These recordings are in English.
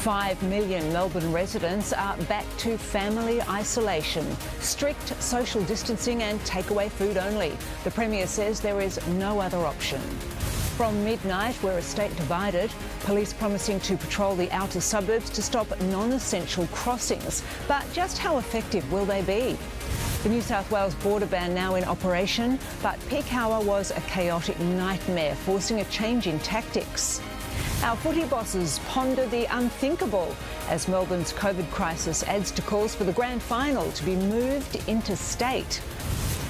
5 million Melbourne residents are back to family isolation. Strict social distancing and takeaway food only. The Premier says there is no other option. From midnight, we're a state divided. Police promising to patrol the outer suburbs to stop non-essential crossings. But just how effective will they be? The New South Wales border ban now in operation, but peak hour was a chaotic nightmare, forcing a change in tactics. Our footy bosses ponder the unthinkable as Melbourne's COVID crisis adds to calls for the grand final to be moved interstate.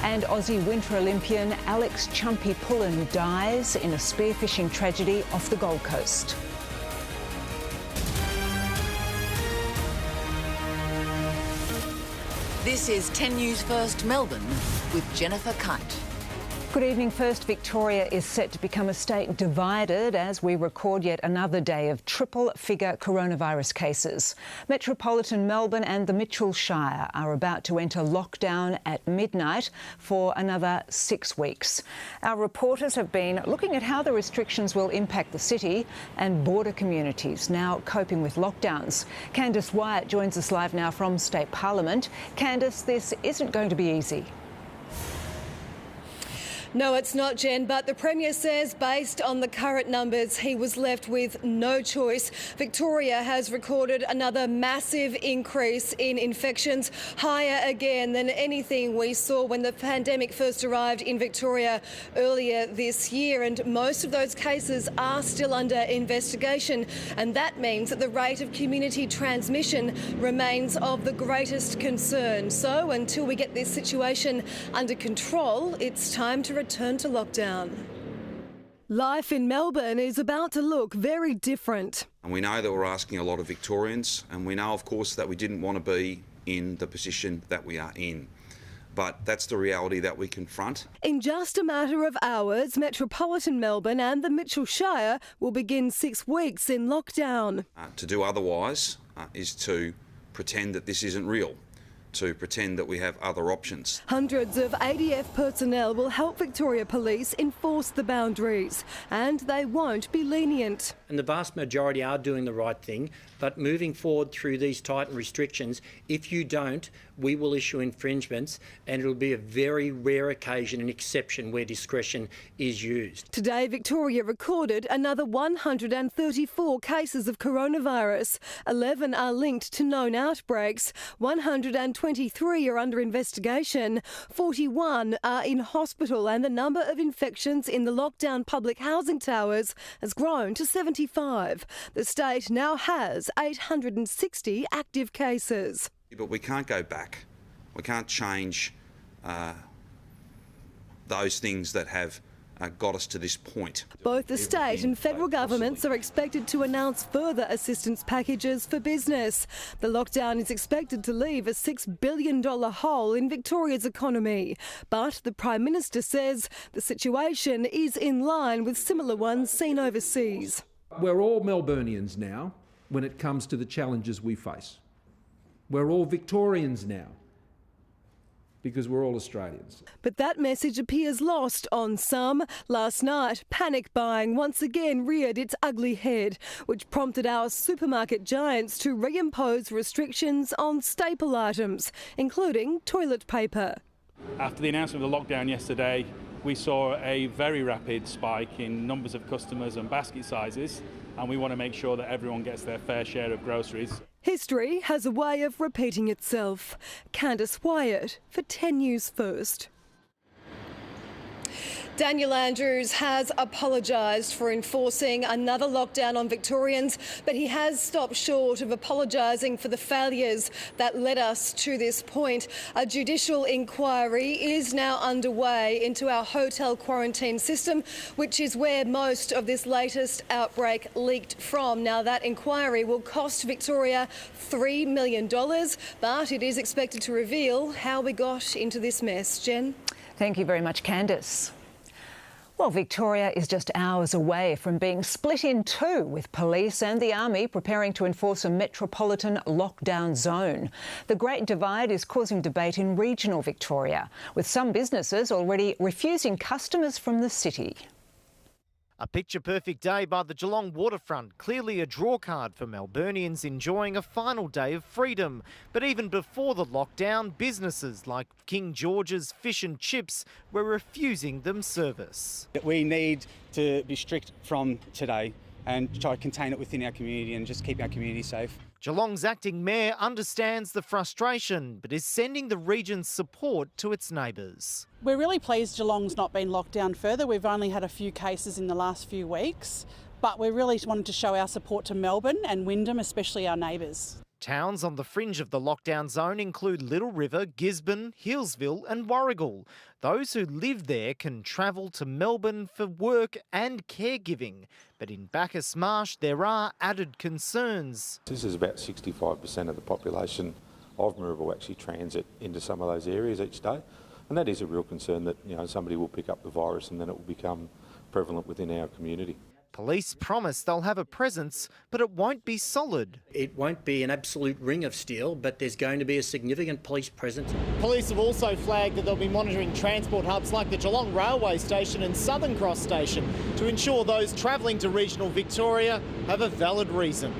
And Aussie Winter Olympian Alex Chumpy Pullen dies in a spearfishing tragedy off the Gold Coast. This is 10 News First Melbourne with Jennifer Keyte. Good evening. First, Victoria is set to become a state divided as we record yet another day of triple-figure coronavirus cases. Metropolitan Melbourne and the Mitchell Shire are about to enter lockdown at midnight for another 6 weeks. Our reporters have been looking at how the restrictions will impact the city and border communities now coping with lockdowns. Candice Wyatt joins us live now from State Parliament. Candice, this isn't going to be easy. No, it's not, Jen, but the Premier says based on the current numbers, he was left with no choice. Victoria has recorded another massive increase in infections, higher again than anything we saw when the pandemic first arrived in Victoria earlier this year. And most of those cases are still under investigation. And that means that the rate of community transmission remains of the greatest concern. So until we get this situation under control, it's time to return to lockdown. Life in Melbourne is about to look very different. And we know that we're asking a lot of Victorians, and we know, of course, that we didn't want to be in the position that we are in. But that's the reality that we confront. In just a matter of hours, Metropolitan Melbourne and the Mitchell Shire will begin 6 weeks in lockdown. To do otherwise is to pretend that this isn't real, to pretend that we have other options. Hundreds of ADF personnel will help Victoria Police enforce the boundaries, and they won't be lenient. And the vast majority are doing the right thing, but moving forward through these tightened restrictions, if you don't, we will issue infringements, and it'll be a very rare occasion, an exception where discretion is used. Today, Victoria recorded another 134 cases of coronavirus. 11 are linked to known outbreaks. 123 are under investigation. 41 are in hospital, and the number of infections in the lockdown public housing towers has grown to 75. The state now has 860 active cases. But we can't go back. We can't change those things that have got us to this point. Both the state and federal governments are expected to announce further assistance packages for business. The lockdown is expected to leave a $6 billion hole in Victoria's economy. But the Prime Minister says the situation is in line with similar ones seen overseas. We're all Melburnians now when it comes to the challenges we face. We're all Victorians now because we're all Australians. But that message appears lost on some. Last night, panic buying once again reared its ugly head, which prompted our supermarket giants to reimpose restrictions on staple items, including toilet paper. After the announcement of the lockdown yesterday, we saw a very rapid spike in numbers of customers and basket sizes, and we want to make sure that everyone gets their fair share of groceries. History has a way of repeating itself. Candice Wyatt for 10 News First. Daniel Andrews has apologised for enforcing another lockdown on Victorians, but he has stopped short of apologising for the failures that led us to this point. A judicial inquiry is now underway into our hotel quarantine system, which is where most of this latest outbreak leaked from. Now, that inquiry will cost Victoria $3 million, but it is expected to reveal how we got into this mess. Jen? Thank you very much, Candice. Well, Victoria is just hours away from being split in two, with police and the army preparing to enforce a metropolitan lockdown zone. The Great Divide is causing debate in regional Victoria, with some businesses already refusing customers from the city. A picture-perfect day by the Geelong waterfront, clearly a drawcard for Melburnians enjoying a final day of freedom. But even before the lockdown, businesses like King George's Fish and Chips were refusing them service. We need to be strict from today and try to contain it within our community and just keep our community safe. Geelong's acting mayor understands the frustration, but is sending the region's support to its neighbours. We're really pleased Geelong's not been locked down further. We've only had a few cases in the last few weeks, but we really wanted to show our support to Melbourne and Wyndham, especially our neighbours. Towns on the fringe of the lockdown zone include Little River, Gisborne, Hillsville and Warragul. Those who live there can travel to Melbourne for work and caregiving. But in Bacchus Marsh, there are added concerns. This is about 65% of the population of Maryville actually transit into some of those areas each day. And that is a real concern that, somebody will pick up the virus and then it will become prevalent within our community. Police promise they'll have a presence, but it won't be solid. It won't be an absolute ring of steel, but there's going to be a significant police presence. Police have also flagged that they'll be monitoring transport hubs like the Geelong Railway Station and Southern Cross Station to ensure those travelling to regional Victoria have a valid reason.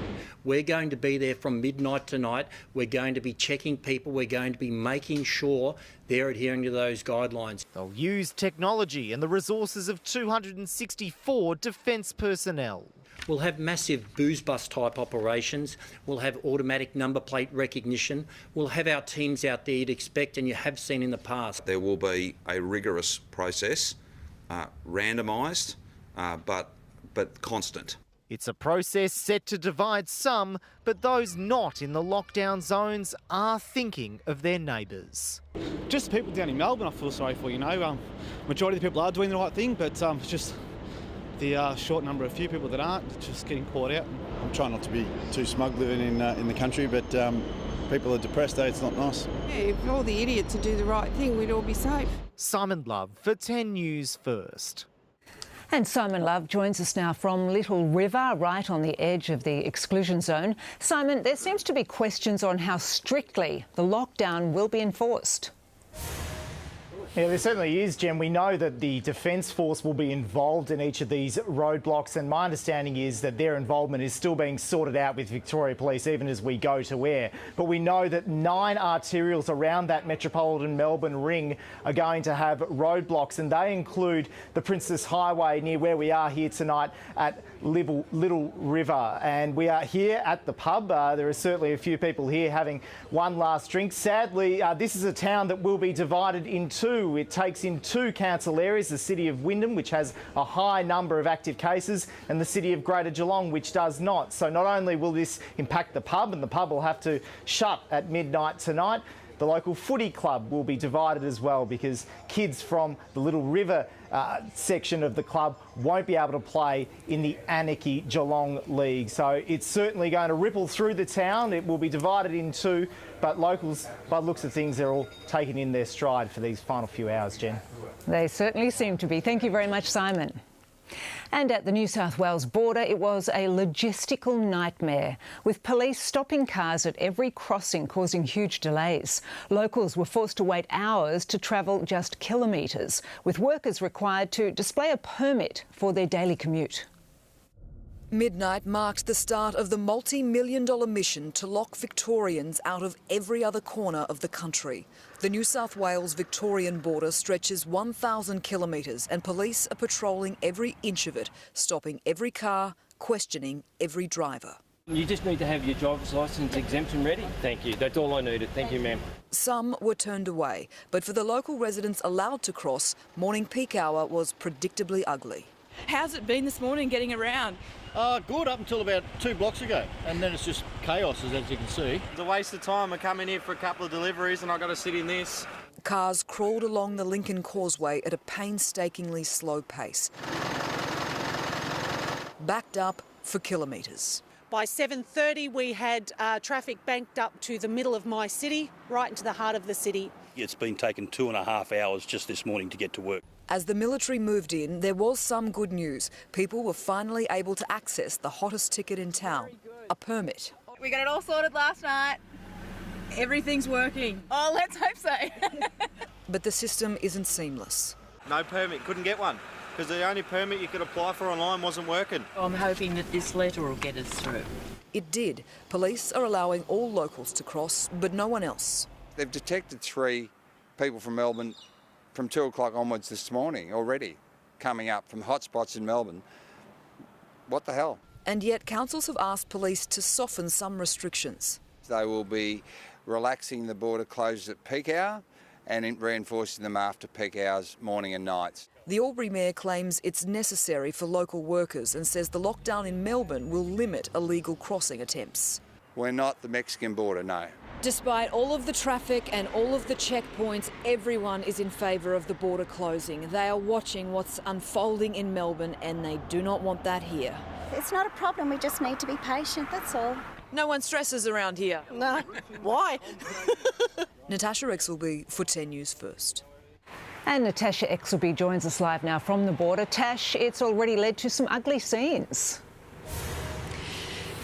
We're going to be there from midnight tonight. We're going to be checking people. We're going to be making sure they're adhering to those guidelines. They'll use technology and the resources of 264 defence personnel. We'll have massive booze bus type operations. We'll have automatic number plate recognition. We'll have our teams out there you'd expect and you have seen in the past. There will be a rigorous process, randomised, but constant. It's a process set to divide some, but those not in the lockdown zones are thinking of their neighbours. Just people down in Melbourne I feel sorry for, Majority of the people are doing the right thing, but it's just the short number of few people that aren't just getting caught out. I'm trying not to be too smug living in the country, but people are depressed, it's not nice. Yeah, if all the idiots would do the right thing, we'd all be safe. Simon Love for 10 News First. And Simon Love joins us now from Little River, right on the edge of the exclusion zone. Simon, there seems to be questions on how strictly the lockdown will be enforced. Yeah, there certainly is, Jen. We know that the Defence Force will be involved in each of these roadblocks, and my understanding is that their involvement is still being sorted out with Victoria Police even as we go to air. But we know that 9 arterials around that metropolitan Melbourne ring are going to have roadblocks, and they include the Princess Highway near where we are here tonight at Little River. And we are here at the pub. There are certainly a few people here having one last drink. Sadly, this is a town that will be divided in two. It takes in 2 council areas, the city of Wyndham, which has a high number of active cases, and the city of Greater Geelong, which does not. So not only will this impact the pub, and the pub will have to shut at midnight tonight, the local footy club will be divided as well, because kids from the Little River section of the club won't be able to play in the Anarchy Geelong League. So it's certainly going to ripple through the town. It will be divided in 2, but locals, by the looks of things, they're all taking in their stride for these final few hours, Jen. They certainly seem to be. Thank you very much, Simon. And at the New South Wales border, it was a logistical nightmare, with police stopping cars at every crossing, causing huge delays. Locals were forced to wait hours to travel just kilometres, with workers required to display a permit for their daily commute. Midnight marked the start of the multi-million-dollar mission to lock Victorians out of every other corner of the country. The New South Wales-Victorian border stretches 1,000 kilometres and police are patrolling every inch of it, stopping every car, questioning every driver. You just need to have your driver's licence exemption ready. Thank you. That's all I needed. Thank you, ma'am. Some were turned away, but for the local residents allowed to cross, morning peak hour was predictably ugly. How's it been this morning getting around? Good up until about 2 blocks ago, and then it's just chaos, as you can see. It's a waste of time. I come in here for a couple of deliveries and I've got to sit in this. Cars crawled along the Lincoln Causeway at a painstakingly slow pace, backed up for kilometres. By 7:30 we had traffic banked up to the middle of my city, right into the heart of the city. It's been taking 2.5 hours just this morning to get to work. As the military moved in, there was some good news. People were finally able to access the hottest ticket in town, a permit. We got it all sorted last night. Everything's working. Oh, let's hope so. But the system isn't seamless. No permit, couldn't get one. because the only permit you could apply for online wasn't working. I'm hoping that this letter will get us through. It did. Police are allowing all locals to cross, but no one else. They've detected 3 people from Melbourne from 2 o'clock onwards this morning already, coming up from hotspots in Melbourne. What the hell? And yet councils have asked police to soften some restrictions. They will be relaxing the border closures at peak hour and reinforcing them after peak hours, morning and nights. The Albury Mayor claims it's necessary for local workers and says the lockdown in Melbourne will limit illegal crossing attempts. We're not the Mexican border, no. Despite all of the traffic and all of the checkpoints, everyone is in favour of the border closing. They are watching what's unfolding in Melbourne and they do not want that here. It's not a problem, we just need to be patient, that's all. No one stresses around here. No. Why? Natasha Exelby for 10 News First. And Natasha Exelby joins us live now from the border. Tash, it's already led to some ugly scenes.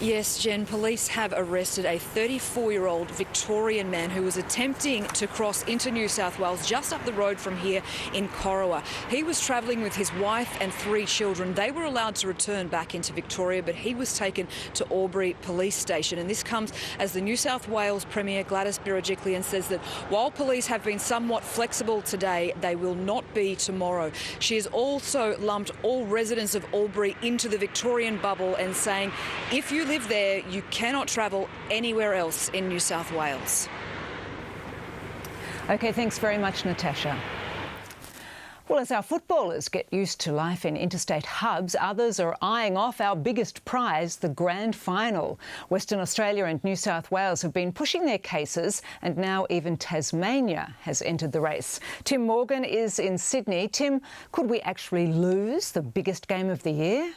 Yes, Jen, police have arrested a 34-year-old Victorian man who was attempting to cross into New South Wales just up the road from here in Corowa. He was travelling with his wife and 3 children. They were allowed to return back into Victoria, but he was taken to Albury Police Station. And this comes as the New South Wales Premier Gladys Berejiklian says that while police have been somewhat flexible today, they will not be tomorrow. She has also lumped all residents of Albury into the Victorian bubble and saying if you live there, you cannot travel anywhere else in New South Wales. OK, thanks very much, Natasha. Well, as our footballers get used to life in interstate hubs, others are eyeing off our biggest prize, the grand final. Western Australia and New South Wales have been pushing their cases, and now even Tasmania has entered the race. Tim Morgan is in Sydney. Tim, could we actually lose the biggest game of the year?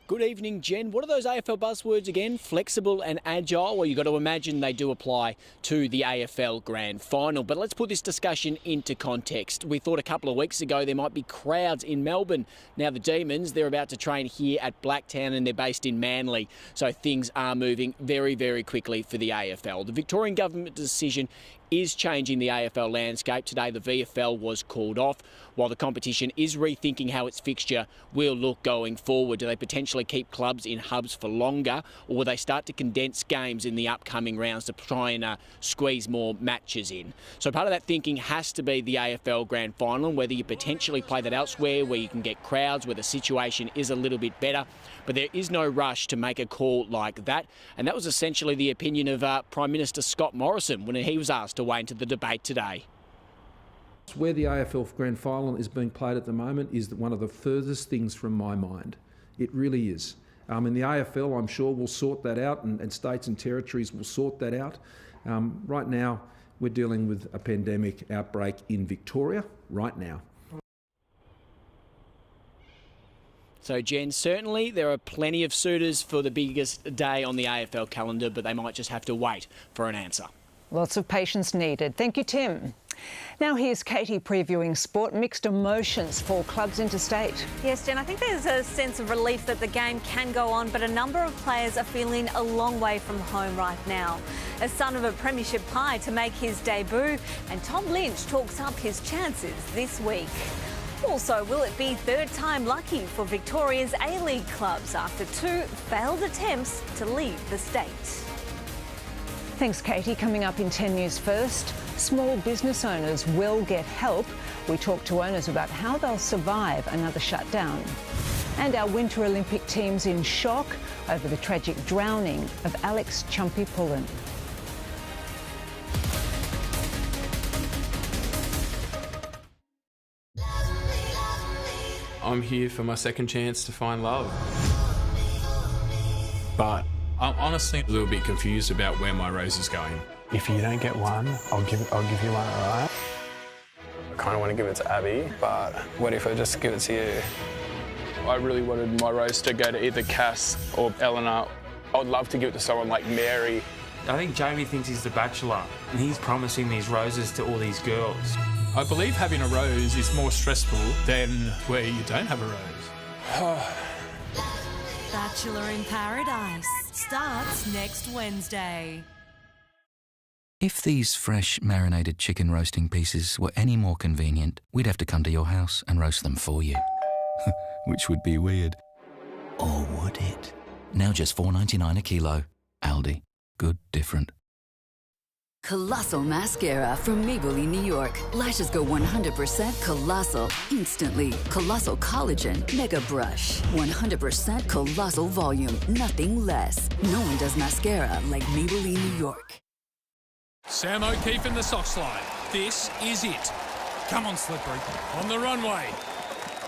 Good evening, Jen. What are those AFL buzzwords again? Flexible and agile? Well, you've got to imagine they do apply to the AFL Grand Final. But let's put this discussion into context. We thought a couple of weeks ago there might be crowds in Melbourne. Now the Demons, they're about to train here at Blacktown and they're based in Manly. So things are moving very, very quickly for the AFL. The Victorian government decision is changing the AFL landscape. Today the VFL was called off while the competition is rethinking how its fixture will look going forward. Do they potentially keep clubs in hubs for longer, or will they start to condense games in the upcoming rounds to try and squeeze more matches in? So part of that thinking has to be the AFL Grand Final and whether you potentially play that elsewhere where you can get crowds, where the situation is a little bit better. But there is no rush to make a call like that. And that was essentially the opinion of Prime Minister Scott Morrison when he was asked to weigh into the debate today. Where the AFL Grand Final is being played at the moment is one of the furthest things from my mind. It really is. And the AFL, I'm sure, will sort that out, and states and territories will sort that out. Right now, we're dealing with a pandemic outbreak in Victoria right now. So, Jen, certainly there are plenty of suitors for the biggest day on the AFL calendar, but they might just have to wait for an answer. Lots of patience needed. Thank you, Tim. Now here's Keyte previewing sport. Mixed emotions for clubs interstate. Yes, Jen, I think there's a sense of relief that the game can go on, but a number of players are feeling a long way from home right now. A son of a premiership pie to make his debut, and Tom Lynch talks up his chances this week. Also, will it be third time lucky for Victoria's A-League clubs after 2 failed attempts to leave the state? Thanks, Keyte. Coming up in 10 News First, small business owners will get help. We talk to owners about how they'll survive another shutdown. And our Winter Olympic team's in shock over the tragic drowning of Alex Chumpy Pullen. I'm here for my second chance to find love. But I'm honestly a little bit confused about where my rose is going. If you don't get one, I'll give you one, all right? I kind of want to give it to Abby, but what if I just give it to you? I really wanted my rose to go to either Cass or Eleanor. I would love to give it to someone like Mary. I think Jamie thinks he's the bachelor and he's promising these roses to all these girls. I believe having a rose is more stressful than where you don't have a rose. Bachelor in Paradise starts next Wednesday. If these fresh marinated chicken roasting pieces were any more convenient, we'd have to come to your house and roast them for you. Which would be weird. Or would it? Now just $4.99 a kilo. Aldi. Good different. Colossal mascara from Maybelline, New York. Lashes go 100% colossal instantly. Colossal collagen mega brush. 100% colossal volume, nothing less. No one does mascara like Maybelline, New York. Sam O'Keefe in the sock slide. This is it. Come on, Slippery. On the runway.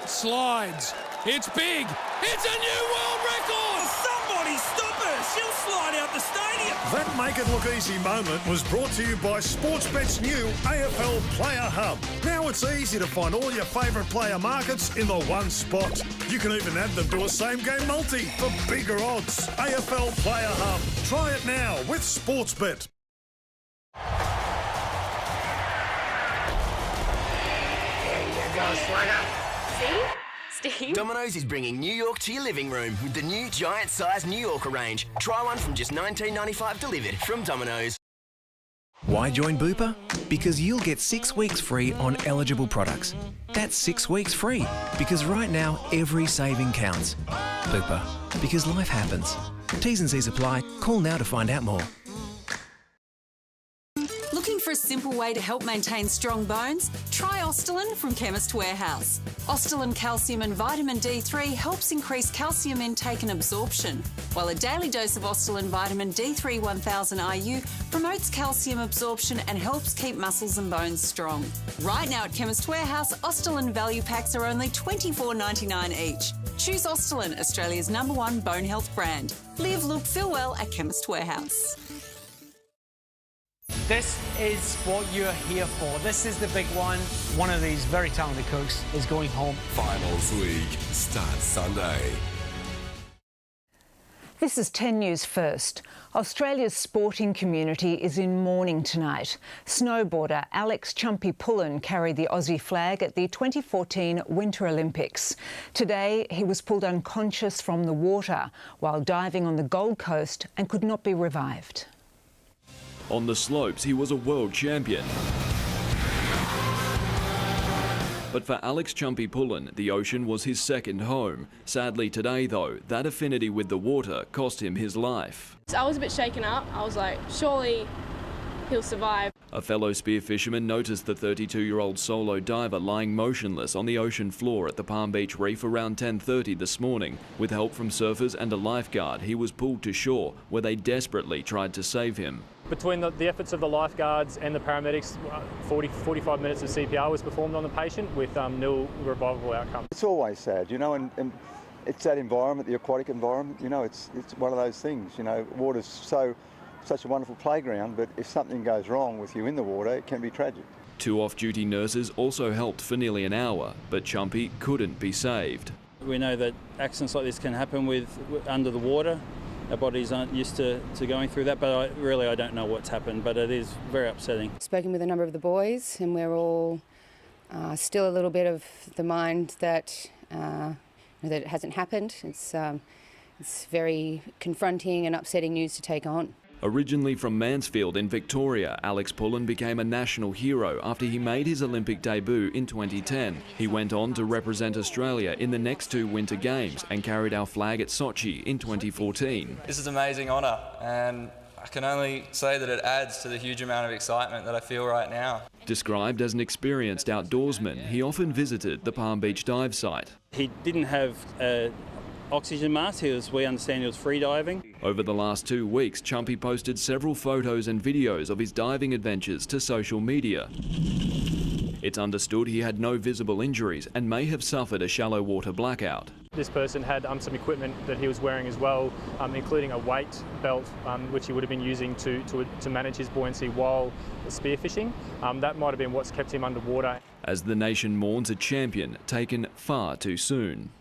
Slides. It's big. It's a new world record. Somebody stop her. She'll slide out the stadium. That Make It Look Easy moment was brought to you by Sportsbet's new AFL Player Hub. Now it's easy to find all your favourite player markets in the one spot. You can even add them to a same-game multi for bigger odds. AFL Player Hub. Try it now with Sportsbet. There you go, Slugger. See? Steve? Domino's is bringing New York to your living room with the new giant-sized New Yorker range. Try one from just $19.95 delivered from Domino's. Why join Bupa? Because you'll get 6 weeks free on eligible products. That's 6 weeks free, because right now every saving counts. Bupa, because life happens. T's and C's apply. Call now to find out more. Looking for a simple way to help maintain strong bones? Try Ostalin from Chemist Warehouse. Ostalin Calcium and Vitamin D3 helps increase calcium intake and absorption, while a daily dose of Ostalin Vitamin D3 1000 IU promotes calcium absorption and helps keep muscles and bones strong. Right now at Chemist Warehouse, Ostalin value packs are only $24.99 each. Choose Ostalin, Australia's #1 bone health brand. Live, look, feel well at Chemist Warehouse. This is what you're here for. This is the big one. One of these very talented cooks is going home. Finals League starts Sunday. This is 10 News First. Australia's sporting community is in mourning tonight. Snowboarder Alex "Chumpy" Pullen carried the Aussie flag at the 2014 Winter Olympics. Today, he was pulled unconscious from the water while diving on the Gold Coast and could not be revived. On the slopes, he was a world champion. But for Alex "Chumpy" Pullen, the ocean was his second home. Sadly today, though, that affinity with the water cost him his life. I was a bit shaken up. I was like, surely he'll survive. A fellow spear fisherman noticed the 32-year-old solo diver lying motionless on the ocean floor at the Palm Beach Reef around 10:30 this morning. With help from surfers and a lifeguard, he was pulled to shore, where they desperately tried to save him. Between the efforts of the lifeguards and the paramedics, 45 minutes of CPR was performed on the patient with nil revivable outcome. It's always sad, you know, and it's that environment, the aquatic environment, you know, it's one of those things, you know, water's such a wonderful playground, but if something goes wrong with you in the water, it can be tragic. 2 off-duty nurses also helped for nearly an hour, but Chumpy couldn't be saved. We know that accidents like this can happen under the water. Our bodies aren't used to going through that, but I don't know what's happened, but it is very upsetting. Spoken with a number of the boys, and we're all still a little bit of the mind that it hasn't happened. It's very confronting and upsetting news to take on. Originally from Mansfield in Victoria, Alex Pullen became a national hero after he made his Olympic debut in 2010. He went on to represent Australia in the next 2 Winter Games and carried our flag at Sochi in 2014. This is an amazing honour, and I can only say that it adds to the huge amount of excitement that I feel right now. Described as an experienced outdoorsman, he often visited the Palm Beach dive site. He didn't have oxygen mask. We understand he was free diving. Over the last 2 weeks, Chumpy posted several photos and videos of his diving adventures to social media. It's understood he had no visible injuries and may have suffered a shallow water blackout. This person had some equipment that he was wearing as well, including a weight belt, which he would have been using to manage his buoyancy while spearfishing. That might have been what's kept him underwater. As the nation mourns a champion taken far too soon.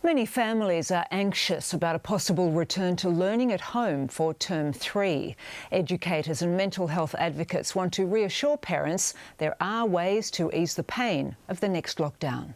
Many families are anxious about a possible return to learning at home for Term 3. Educators and mental health advocates want to reassure parents there are ways to ease the pain of the next lockdown.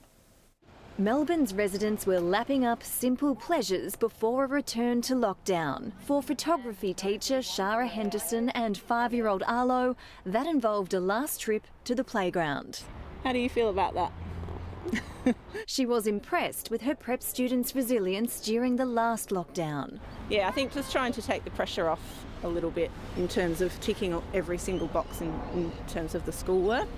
Melbourne's residents were lapping up simple pleasures before a return to lockdown. For photography teacher Shara Henderson and 5-year-old Arlo, that involved a last trip to the playground. How do you feel about that? She was impressed with her prep students' resilience during the last lockdown. Yeah, I think just trying to take the pressure off a little bit in terms of ticking every single box in terms of the schoolwork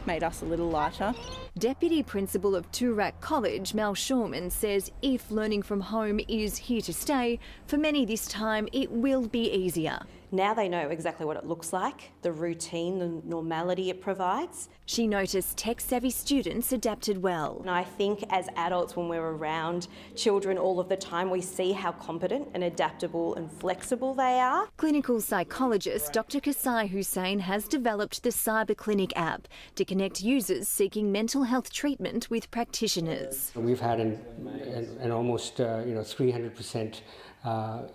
made us a little lighter. Deputy Principal of Toorak College, Mel Shorman, says if learning from home is here to stay, for many this time it will be easier. Now they know exactly what it looks like, the routine, the normality it provides. She noticed tech-savvy students adapted well. And I think as adults, when we're around children all of the time, we see how competent and adaptable and flexible they are. Clinical psychologist Dr. Kasai Hussein has developed the Cyber Clinic app to connect users seeking mental health treatment with practitioners. We've had an almost 300%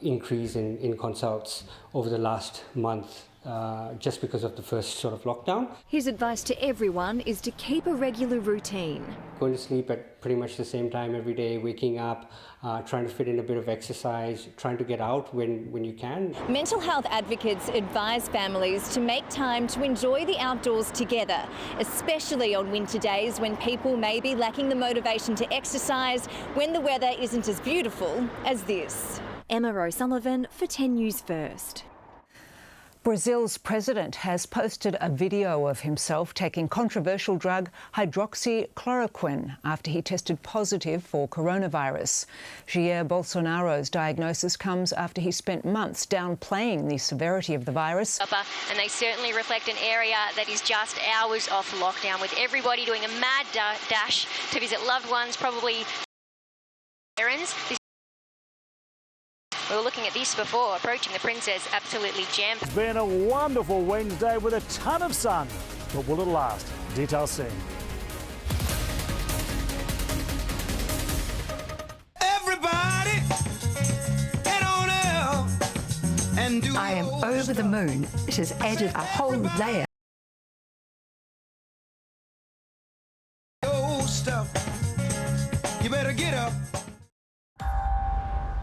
increase in consults over the last month just because of the first sort of lockdown. His advice to everyone is to keep a regular routine. Going to sleep at pretty much the same time every day, waking up, trying to fit in a bit of exercise, trying to get out when you can. Mental health advocates advise families to make time to enjoy the outdoors together, especially on winter days when people may be lacking the motivation to exercise when the weather isn't as beautiful as this. Emma O'Sullivan for 10 News First. Brazil's president has posted a video of himself taking controversial drug hydroxychloroquine after he tested positive for coronavirus. Jair Bolsonaro's diagnosis comes after he spent months downplaying the severity of the virus. And they certainly reflect an area that is just hours off lockdown, with everybody doing a mad dash to visit loved ones, probably errands. We were looking at this before, approaching the Princess, absolutely jammed. It's been a wonderful Wednesday with a ton of sun, but will it last? Details soon. Everybody, head on out and do. I am over the moon. It has added a whole layer. Stuff. You better get up.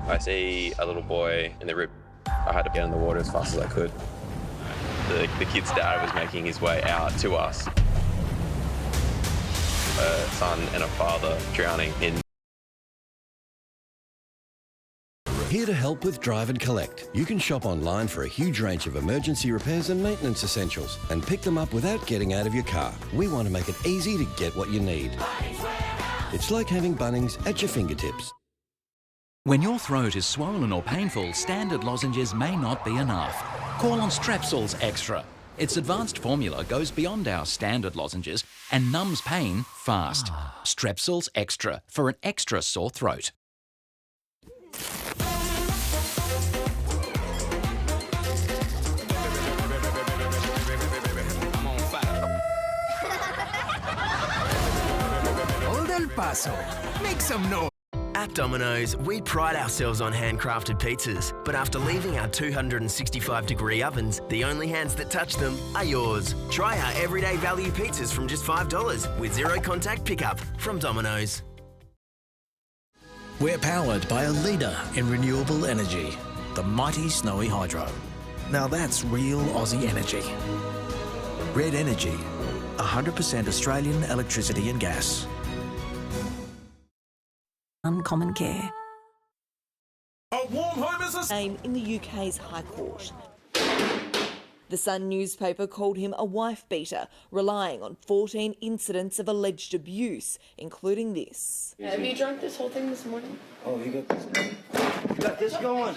I see a little boy in the rip. I had to get in the water as fast as I could. The kid's dad was making his way out to us. A son and a father drowning in. Here to help with Drive and Collect. You can shop online for a huge range of emergency repairs and maintenance essentials and pick them up without getting out of your car. We want to make it easy to get what you need. It's like having Bunnings at your fingertips. When your throat is swollen or painful, standard lozenges may not be enough. Call on Strepsils Extra. Its advanced formula goes beyond our standard lozenges and numbs pain fast. Strepsils Extra for an extra sore throat. Old El Paso, make some noise. At Domino's, we pride ourselves on handcrafted pizzas, but after leaving our 265-degree ovens, the only hands that touch them are yours. Try our everyday value pizzas from just $5 with zero-contact pickup from Domino's. We're powered by a leader in renewable energy, the mighty Snowy Hydro. Now that's real Aussie energy. Red Energy, 100% Australian electricity and gas. Uncommon care. A warm home is a name in the UK's High Court. The Sun newspaper called him a wife-beater, relying on 14 incidents of alleged abuse, including this. Have you drunk this whole thing this morning? Oh, you got this. You got this going.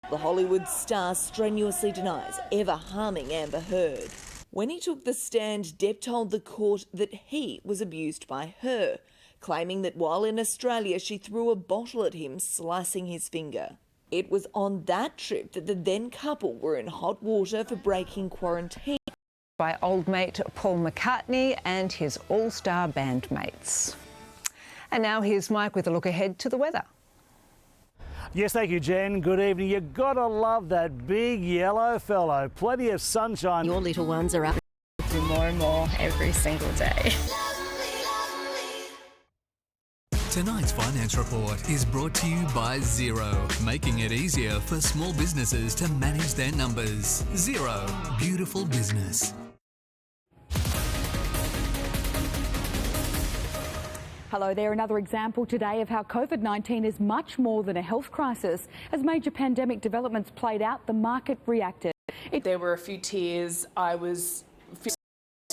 The Hollywood star strenuously denies ever harming Amber Heard. When he took the stand, Depp told the court that he was abused by her, claiming that while in Australia she threw a bottle at him, slicing his finger. It was on that trip that the then couple were in hot water for breaking quarantine. By old mate Paul McCartney and his all-star bandmates. And now here's Mike with a look ahead to the weather. Yes, thank you, Jen. Good evening. You gotta love that big yellow fellow. Plenty of sunshine. Your little ones are up more and more every single day. Tonight's Finance Report is brought to you by Xero, making it easier for small businesses to manage their numbers. Xero, beautiful business. Hello there. Another example today of how COVID-19 is much more than a health crisis. As major pandemic developments played out, the market reacted. There were a few tears. I was...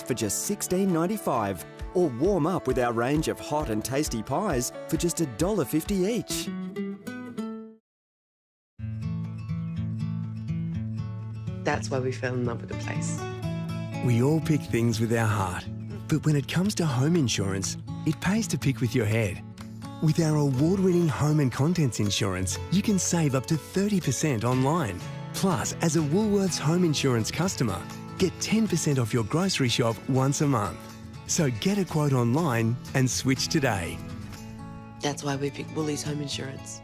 For just $16.95, or warm up with our range of hot and tasty pies for just $1.50 each. That's why we fell in love with the place. We all pick things with our heart, but when it comes to home insurance, it pays to pick with your head. With our award-winning home and contents insurance, you can save up to 30% online. Plus, as a Woolworths home insurance customer, get 10% off your grocery shop once a month. So get a quote online and switch today. That's why we pick Woolies Home Insurance.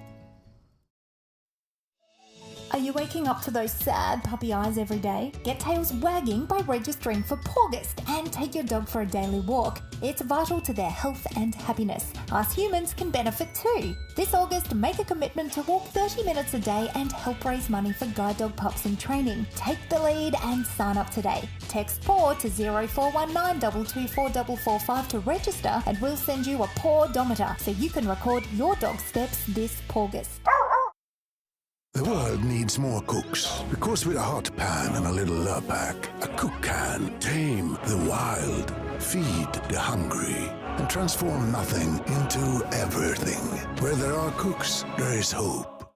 Are you waking up to those sad puppy eyes every day? Get tails wagging by registering for Paugust and take your dog for a daily walk. It's vital to their health and happiness. Us humans can benefit too. This August, make a commitment to walk 30 minutes a day and help raise money for guide dog pups in training. Take the lead and sign up today. Text PAW to 0419 224 445 to register, and we'll send you a Pawdometer so you can record your dog's steps this August. The world needs more cooks, because with a hot pan and a little love pack, a cook can tame the wild, feed the hungry, and transform nothing into everything. Where there are cooks, there is hope.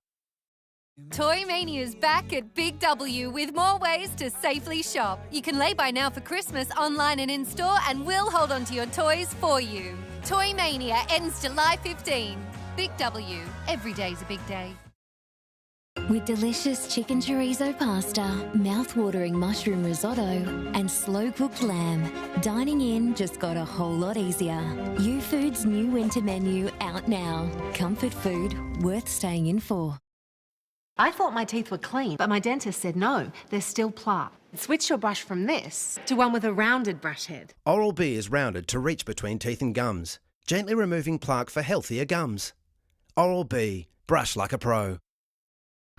Toy Mania's back at Big W with more ways to safely shop. You can lay by now for Christmas online and in-store, and we'll hold on to your toys for you. Toy Mania ends July 15. Big W. Every day's a big day. With delicious chicken chorizo pasta, mouth-watering mushroom risotto and slow-cooked lamb, dining in just got a whole lot easier. U-Food's new winter menu out now. Comfort food worth staying in for. I thought my teeth were clean, but my dentist said no, they're still plaque. Switch your brush from this to one with a rounded brush head. Oral-B is rounded to reach between teeth and gums, gently removing plaque for healthier gums. Oral-B, brush like a pro.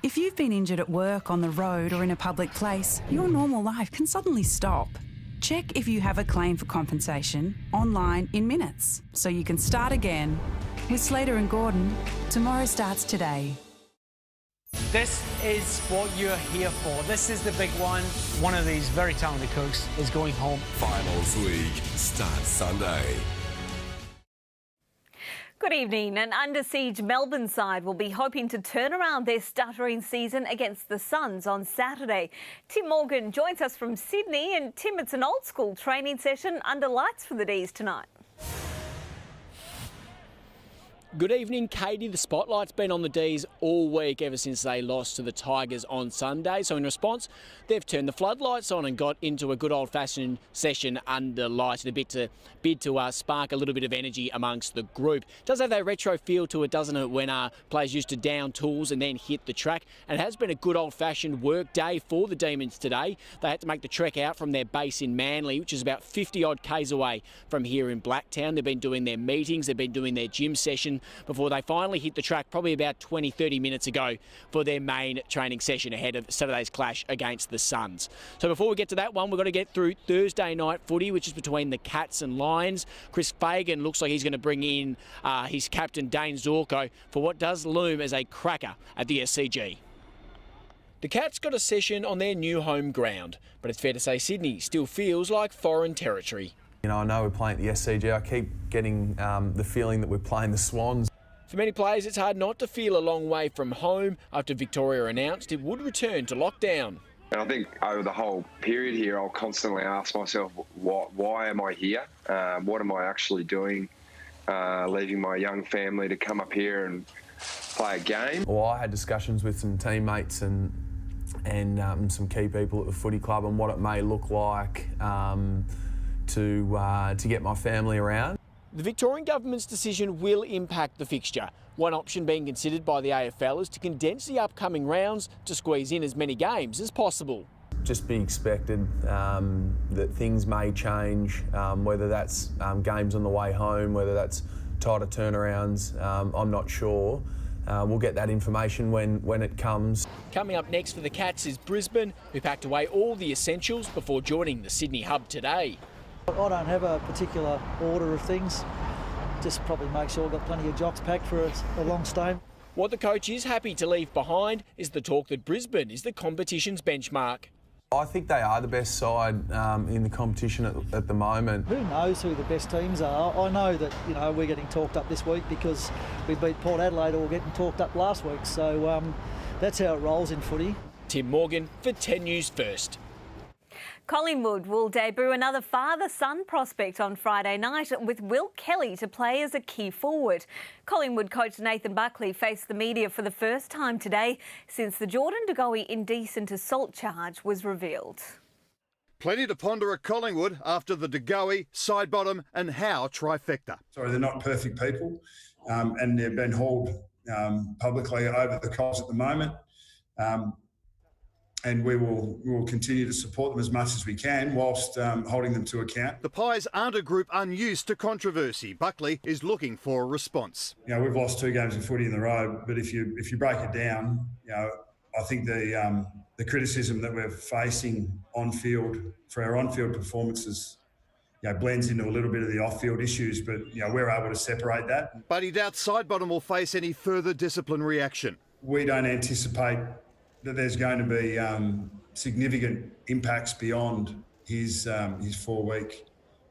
If you've been injured at work, on the road or in a public place, your normal life can suddenly stop. Check if you have a claim for compensation online in minutes so you can start again. With Slater and Gordon, tomorrow starts today. This is what you're here for. This is the big one. One of these very talented cooks is going home. Finals League starts Sunday. Good evening. An under-siege Melbourne side will be hoping to turn around their stuttering season against the Suns on Saturday. Tim Morgan joins us from Sydney, and Tim, it's an old-school training session under lights for the D's tonight. Good evening, Keyte. The spotlight's been on the D's all week ever since they lost to the Tigers on Sunday. So in response, they've turned the floodlights on and got into a good old-fashioned session under lights, a bit to bid to spark a little bit of energy amongst the group. It does have that retro feel to it, doesn't it, when players used to down tools and then hit the track. And it has been a good old-fashioned work day for the Demons today. They had to make the trek out from their base in Manly, which is about 50-odd k's away from here in Blacktown. They've been doing their meetings, they've been doing their gym session before they finally hit the track probably about 20-30 minutes ago for their main training session ahead of Saturday's clash against the Suns. So before we get to that one, we've got to get through Thursday night footy, which is between the Cats and Lions. Chris Fagan looks like he's going to bring in his captain Dane Zorko for what does loom as a cracker at the SCG. The Cats got a session on their new home ground, but it's fair to say Sydney still feels like foreign territory. You know, I know we're playing at the SCG. I keep getting the feeling that we're playing the Swans. For many players, it's hard not to feel a long way from home after Victoria announced it would return to lockdown. And I think over the whole period here, I'll constantly ask myself, why am I here? What am I actually doing, leaving my young family to come up here and play a game? Well, I had discussions with some teammates and some key people at the footy club on what it may look like to get my family around. The Victorian government's decision will impact the fixture. One option being considered by the AFL is to condense the upcoming rounds to squeeze in as many games as possible. Just be expected that things may change, whether that's games on the way home, whether that's tighter turnarounds, I'm not sure. We'll get that information when it comes. Coming up next for the Cats is Brisbane, who packed away all the essentials before joining the Sydney hub today. I don't have a particular order of things. Just probably make sure I've got plenty of jocks packed for a long stay. What the coach is happy to leave behind is the talk that Brisbane is the competition's benchmark. I think they are the best side in the competition at the moment. Who knows who the best teams are? I know that we're getting talked up this week because we beat Port Adelaide, or getting talked up last week. So that's how it rolls in footy. Tim Morgan for 10 News First. Collingwood will debut another father-son prospect on Friday night with Will Kelly to play as a key forward. Collingwood coach Nathan Buckley faced the media for the first time today since the Jordan De Goey indecent assault charge was revealed. Plenty to ponder at Collingwood after the De Goey, Sidebottom and Howe trifecta. Sorry, they're not perfect people, and they've been hauled publicly over the coals at the moment. And we will continue to support them as much as we can whilst holding them to account. The Pies aren't a group unused to controversy. Buckley is looking for a response. We've lost 2 games of footy in a row, but if you break it down, I think the criticism that we're facing on field for our on-field performances blends into a little bit of the off-field issues, but we're able to separate that. But he doubts Sidebottom will face any further disciplinary action. We don't anticipate that there's going to be significant impacts beyond his 4-week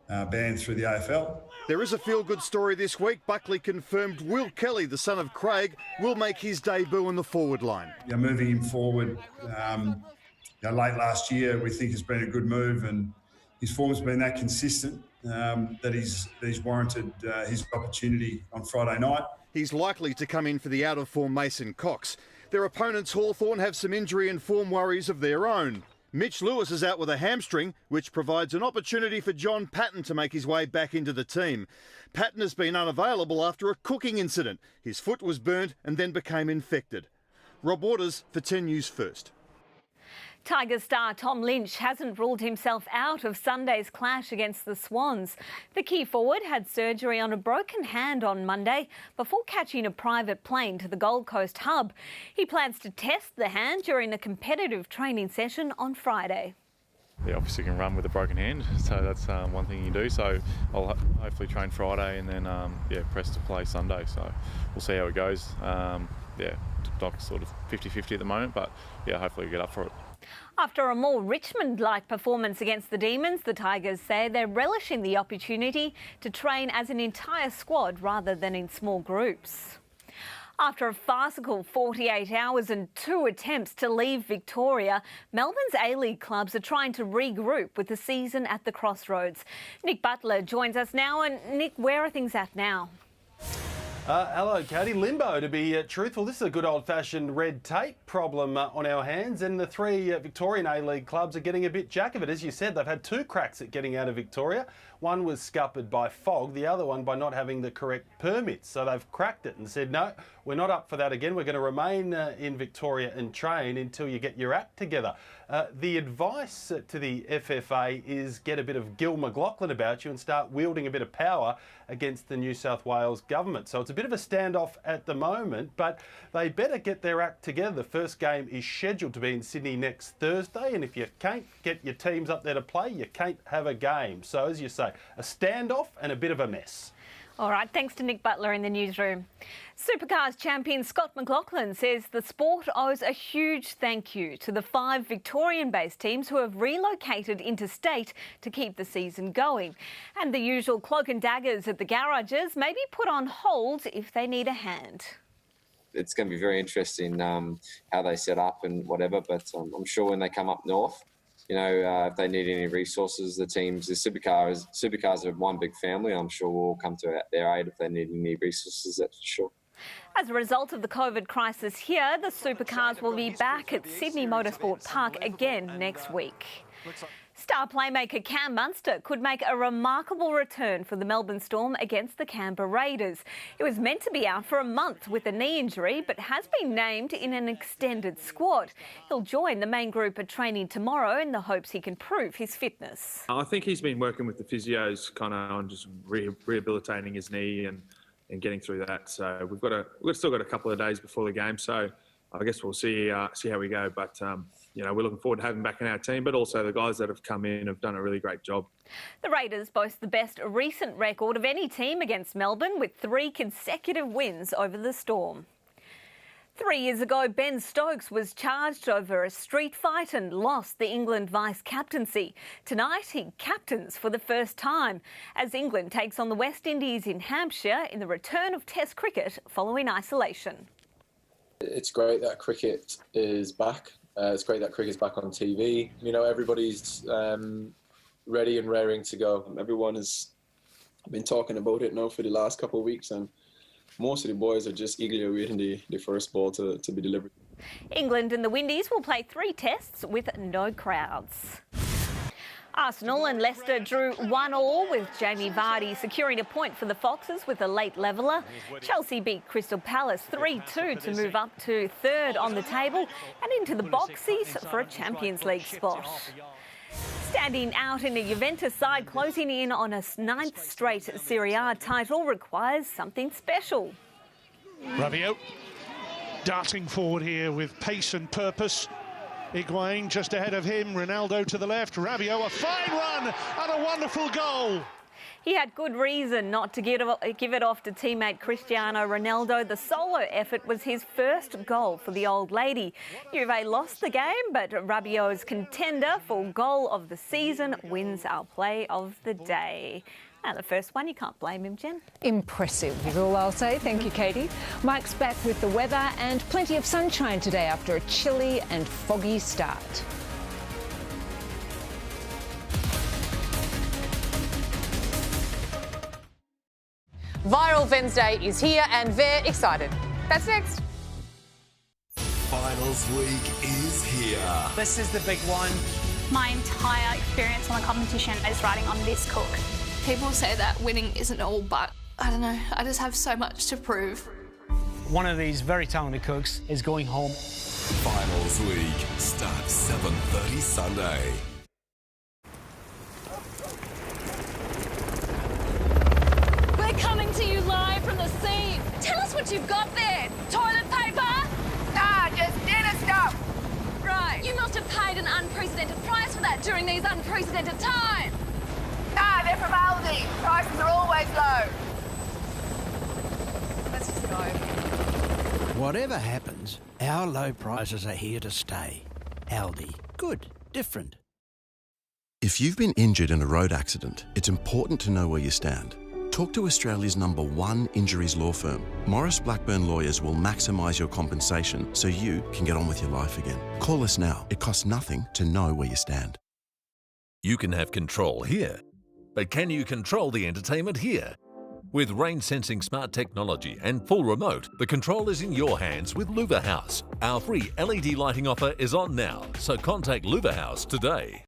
ban through the AFL. There is a feel-good story this week. Buckley confirmed Will Kelly, the son of Craig, will make his debut in the forward line. Moving him forward late last year, we think has been a good move, and his form's been that consistent that he's warranted his opportunity on Friday night. He's likely to come in for the out-of-form Mason Cox. Their opponents, Hawthorn, have some injury and form worries of their own. Mitch Lewis is out with a hamstring, which provides an opportunity for John Patton to make his way back into the team. Patton has been unavailable after a cooking incident. His foot was burnt and then became infected. Rob Waters for 10 News First. Tigers star Tom Lynch hasn't ruled himself out of Sunday's clash against the Swans. The key forward had surgery on a broken hand on Monday before catching a private plane to the Gold Coast hub. He plans to test the hand during a competitive training session on Friday. Yeah, obviously can run with a broken hand, so that's one thing you can do. So I'll hopefully train Friday and then press to play Sunday. So we'll see how it goes. Doc's sort of 50-50 at the moment, but hopefully we'll get up for it. After a more Richmond-like performance against the Demons, the Tigers say they're relishing the opportunity to train as an entire squad rather than in small groups. After a farcical 48 hours and 2 attempts to leave Victoria, Melbourne's A-League clubs are trying to regroup with the season at the crossroads. Nick Butler joins us now. And Nick, where are things at now? Hello, Keyte. Limbo, to be truthful. This is a good old-fashioned red tape problem on our hands, and the 3 Victorian A-League clubs are getting a bit jack of it. As you said, they've had 2 cracks at getting out of Victoria. One was scuppered by fog, the other one by not having the correct permits. So they've cracked it and said, no, we're not up for that again. We're going to remain in Victoria and train until you get your act together. The advice to the FFA is get a bit of Gil McLachlan about you and start wielding a bit of power against the New South Wales government. So it's a bit of a standoff at the moment, but they better get their act together. The first game is scheduled to be in Sydney next Thursday, and if you can't get your teams up there to play, you can't have a game. So as you say, a standoff and a bit of a mess. All right, thanks to Nick Butler in the newsroom. Supercars champion Scott McLaughlin says the sport owes a huge thank you to the 5 Victorian-based teams who have relocated interstate to keep the season going. And the usual cloak and daggers at the garages may be put on hold if they need a hand. It's going to be very interesting how they set up and whatever, but I'm sure when they come up north, if they need any resources, the supercars are one big family. I'm sure we'll come to their aid if they need any resources, that's for sure. As a result of the COVID crisis here, the supercars will be back at Sydney Motorsport Park again next week. Star playmaker Cam Munster could make a remarkable return for the Melbourne Storm against the Canberra Raiders. It was meant to be out for a month with a knee injury, but has been named in an extended squad. He'll join the main group at training tomorrow in the hopes he can prove his fitness. I think he's been working with the physios kind of on just rehabilitating his knee and and getting through that. So we've still got a couple of days before the game. So I guess we'll see how we go. But, we're looking forward to having him back in our team, but also the guys that have come in have done a really great job. The Raiders boast the best recent record of any team against Melbourne, with 3 consecutive wins over the Storm. 3 years ago, Ben Stokes was charged over a street fight and lost the England vice-captaincy. Tonight, he captains for the first time as England takes on the West Indies in Hampshire in the return of Test cricket following isolation. It's great that cricket is back. It's great that cricket's back on TV. Everybody's ready and raring to go. Everyone has been talking about it now for the last couple of weeks, and most of the boys are just eagerly awaiting the first ball to be delivered. England and the Windies will play 3 tests with no crowds. Arsenal and Leicester drew 1-1, with Jamie Vardy securing a point for the Foxes with a late leveller. Chelsea beat Crystal Palace 3-2 to move up to 3rd on the table and into the boxies for a Champions League spot. Standing out in a Juventus side closing in on a 9th straight Serie A title requires something special. Rabiot darting forward here with pace and purpose. Higuain just ahead of him, Ronaldo to the left, Rabiot a fine run and a wonderful goal. He had good reason not to give it off to teammate Cristiano Ronaldo. The solo effort was his first goal for the old lady. Juve lost the game, but Rabiot's contender for goal of the season wins our play of the day. And the first one, you can't blame him, Jen. Impressive is all I'll say. Thank you, Katie. Mike's back with the weather and plenty of sunshine today after a chilly and foggy start. Viral Wednesday is here and they're excited. That's next. Finals week is here. This is the big one. My entire experience on the competition is riding on this cook. People say that winning isn't all, but I don't know, I just have so much to prove. One of these very talented cooks is going home. Finals week starts 7:30 Sunday. We're coming to you live from the scene. Tell us what you've got there. Toilet paper? Nah, just dinner stuff. Right. You must have paid an unprecedented price for that during these unprecedented times. Nah, they're from Aldi. Prices are always low. Let's just go. Whatever happens, our low prices are here to stay. Aldi. Good. Different. If you've been injured in a road accident, it's important to know where you stand. Talk to Australia's #1 injuries law firm. Morris Blackburn Lawyers will maximise your compensation so you can get on with your life again. Call us now. It costs nothing to know where you stand. You can have control here, but can you control the entertainment here? With rain-sensing smart technology and full remote, the control is in your hands with Louver House. Our free LED lighting offer is on now, so contact Louver House today.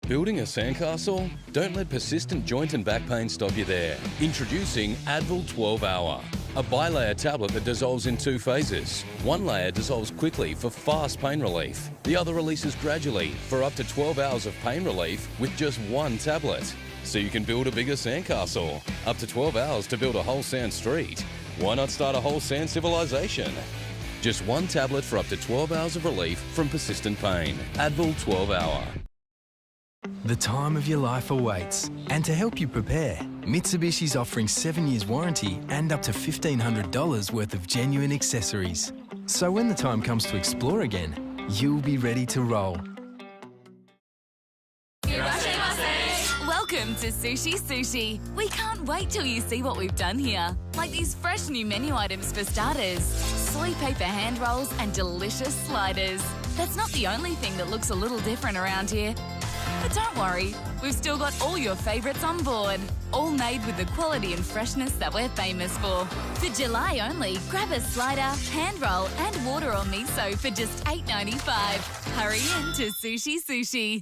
Building a sandcastle? Don't let persistent joint and back pain stop you there. Introducing Advil 12 Hour, a bilayer tablet that dissolves in 2 phases. One layer dissolves quickly for fast pain relief. The other releases gradually for up to 12 hours of pain relief with just 1 tablet. So you can build a bigger sandcastle. Up to 12 hours to build a whole sand street. Why not start a whole sand civilization? Just 1 tablet for up to 12 hours of relief from persistent pain. Advil 12 Hour. The time of your life awaits, and to help you prepare, Mitsubishi's offering 7 years warranty and up to $1,500 worth of genuine accessories. So when the time comes to explore again, you'll be ready to roll. Welcome to Sushi Sushi. We can't wait till you see what we've done here. Like these fresh new menu items for starters, soy paper hand rolls and delicious sliders. That's not the only thing that looks a little different around here. But don't worry, we've still got all your favourites on board. All made with the quality and freshness that we're famous for. For July only, grab a slider, hand roll and water or miso for just $8.95. Hurry in to Sushi Sushi.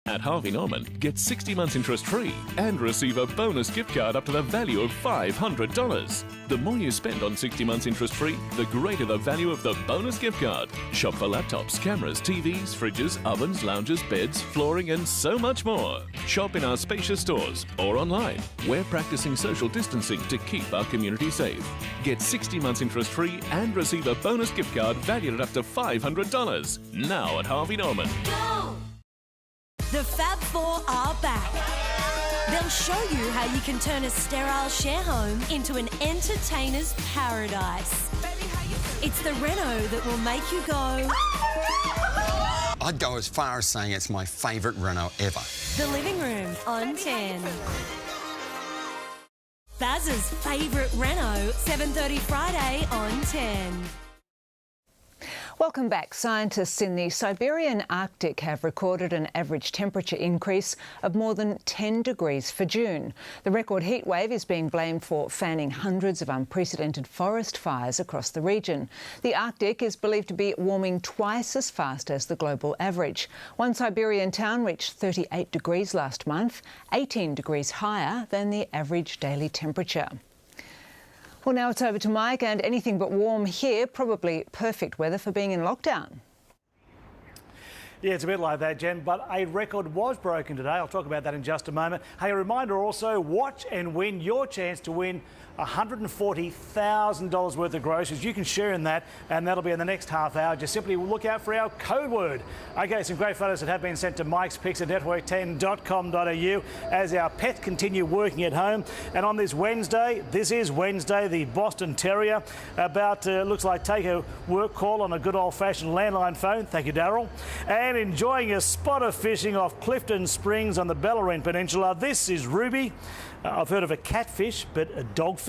At Harvey Norman, get 60 months interest free and receive a bonus gift card up to the value of $500. The more you spend on 60 months interest free, the greater the value of the bonus gift card. Shop for laptops, cameras, TVs, fridges, ovens, lounges, beds, flooring and so much more. Shop in our spacious stores or online. We're practicing social distancing to keep our community safe. Get 60 months interest free and receive a bonus gift card valued at up to $500. Now at Harvey Norman. Go! The Fab Four are back. They'll show you how you can turn a sterile share home into an entertainer's paradise. It's the Renault that will make you go... I'd go as far as saying it's my favourite Renault ever. The Living Room on 10. Baz's favourite Renault, 7:30 Friday on 10. Welcome back. Scientists in the Siberian Arctic have recorded an average temperature increase of more than 10 degrees for June. The record heat wave is being blamed for fanning hundreds of unprecedented forest fires across the region. The Arctic is believed to be warming twice as fast as the global average. One Siberian town reached 38 degrees last month, 18 degrees higher than the average daily temperature. Well, now it's over to Mike, and anything but warm here, probably perfect weather for being in lockdown. Yeah, it's a bit like that, Jen, but a record was broken today. I'll talk about that in just a moment. Hey, a reminder also, watch and win your chance to win $140,000 worth of groceries. You can share in that, and that'll be in the next half hour. Just simply look out for our code word. Okay, some great photos that have been sent to Mike's Pics at network10.com.au as our pets continue working at home. And on this Wednesday, the Boston Terrier about, looks like take a work call on a good old-fashioned landline phone. Thank you, Daryl. And enjoying a spot of fishing off Clifton Springs on the Bellarine Peninsula. This is Ruby. I've heard of a catfish, but a dogfish.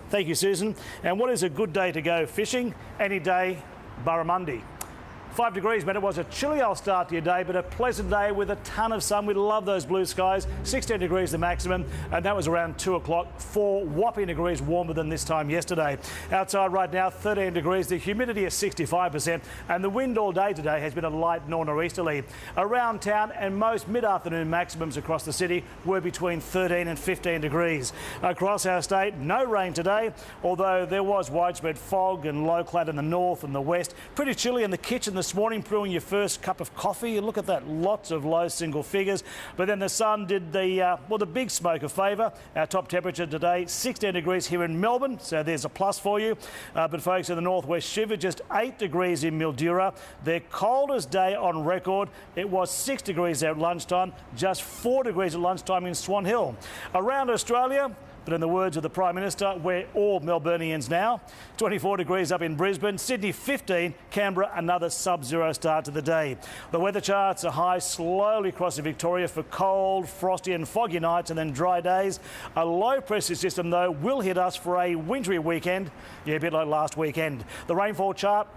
Thank you, Susan. And what is a good day to go fishing? Any day, Barramundi. 5 degrees, but it was a chilly old start to your day, but a pleasant day with a ton of sun. We love those blue skies. 16 degrees the maximum, and that was around 2 o'clock. 4 whopping degrees warmer than this time yesterday. Outside right now, 13 degrees. The humidity is 65%, and the wind all day today has been a light northeasterly. Around town and most mid-afternoon maximums across the city were between 13 and 15 degrees. Across our state, no rain today, although there was widespread fog and low cloud in the north and the west. Pretty chilly in the kitchen this morning, brewing your first cup of coffee. You look at that, lots of low single figures. But then the sun did the big smoke a favour. Our top temperature today, 16 degrees here in Melbourne, so there's a plus for you. But folks in the northwest shiver, just 8 degrees in Mildura. Their coldest day on record. It was 6 degrees there at lunchtime, just 4 degrees at lunchtime in Swan Hill. Around Australia, but in the words of the Prime Minister, we're all Melburnians now. 24 degrees up in Brisbane, Sydney 15, Canberra another sub-zero start to the day. The weather charts are high slowly crossing Victoria for cold, frosty and foggy nights and then dry days. A low pressure system though will hit us for a wintry weekend, a bit like last weekend. The rainfall chart,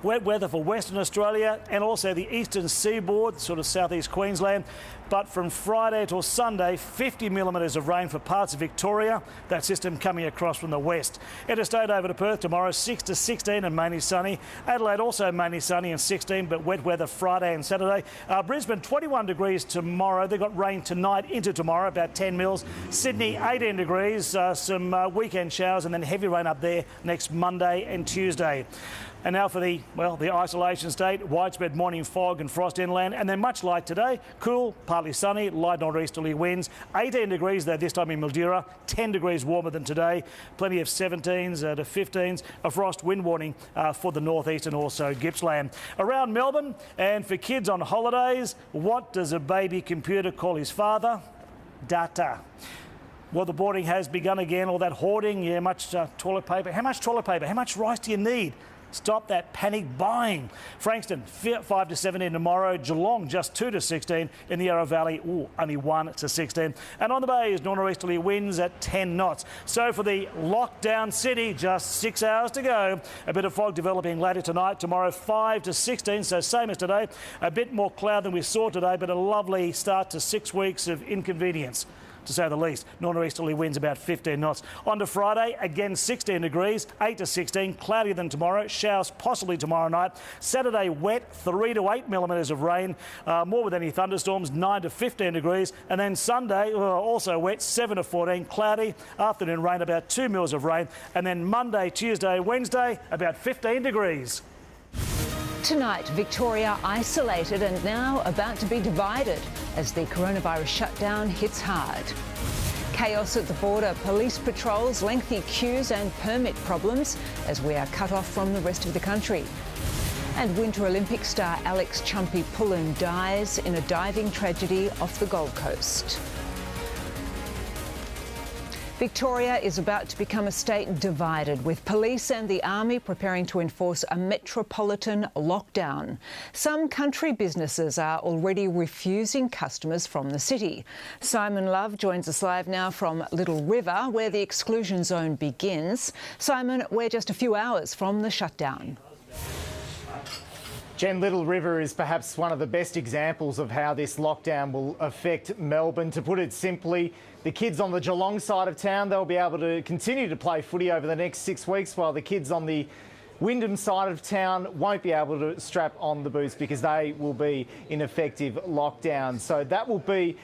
wet weather for Western Australia and also the eastern seaboard, sort of southeast Queensland. But from Friday till Sunday, 50 millimetres of rain for parts of Victoria. That system coming across from the west. Interstate over to Perth tomorrow, 6 to 16 and mainly sunny. Adelaide also mainly sunny and 16, but wet weather Friday and Saturday. Brisbane 21 degrees tomorrow. They've got rain tonight into tomorrow, about 10 mils. Sydney 18 degrees, some weekend showers and then heavy rain up there next Monday and Tuesday. And now for the isolation state, widespread morning fog and frost inland, and then much like today, cool, partly sunny, light northeasterly winds. 18 degrees there this time in Mildura, 10 degrees warmer than today. Plenty of 17s to 15s. A frost wind warning for the northeast and also Gippsland. Around Melbourne, and for kids on holidays, what does a baby computer call his father? Data. Well, the boarding has begun again, all that hoarding, much toilet paper. How much toilet paper? How much rice do you need? Stop that panic buying. Frankston, 5 to 17 tomorrow. Geelong, just 2 to 16. In the Yarra Valley, only 1 to 16. And on the bay is northeasterly winds at 10 knots. So for the lockdown city, just 6 hours to go. A bit of fog developing later tonight. Tomorrow, 5 to 16, so same as today. A bit more cloud than we saw today, but a lovely start to 6 weeks of inconvenience. to say the least. Northeasterly winds about 15 knots. On to Friday, again 16 degrees, 8 to 16, cloudier than tomorrow, showers possibly tomorrow night. Saturday wet, 3 to 8 millimetres of rain, more with any thunderstorms, 9 to 15 degrees. And then Sunday, also wet, 7 to 14, cloudy, afternoon rain, about 2 mils of rain. And then Monday, Tuesday, Wednesday, about 15 degrees. Tonight, Victoria isolated and now about to be divided as the coronavirus shutdown hits hard. Chaos at the border, police patrols, lengthy queues and permit problems as we are cut off from the rest of the country. And Winter Olympic star Alex Chumpy Pullen dies in a diving tragedy off the Gold Coast. Victoria is about to become a state divided, with police and the army preparing to enforce a metropolitan lockdown. Some country businesses are already refusing customers from the city. Simon Love joins us live now from Little River, where the exclusion zone begins. Simon, we're just a few hours from the shutdown. Jen, Little River is perhaps one of the best examples of how this lockdown will affect Melbourne. To put it simply, the kids on the Geelong side of town, they'll be able to continue to play footy over the next 6 weeks, while the kids on the Wyndham side of town won't be able to strap on the boots because they will be in effective lockdown. So that will be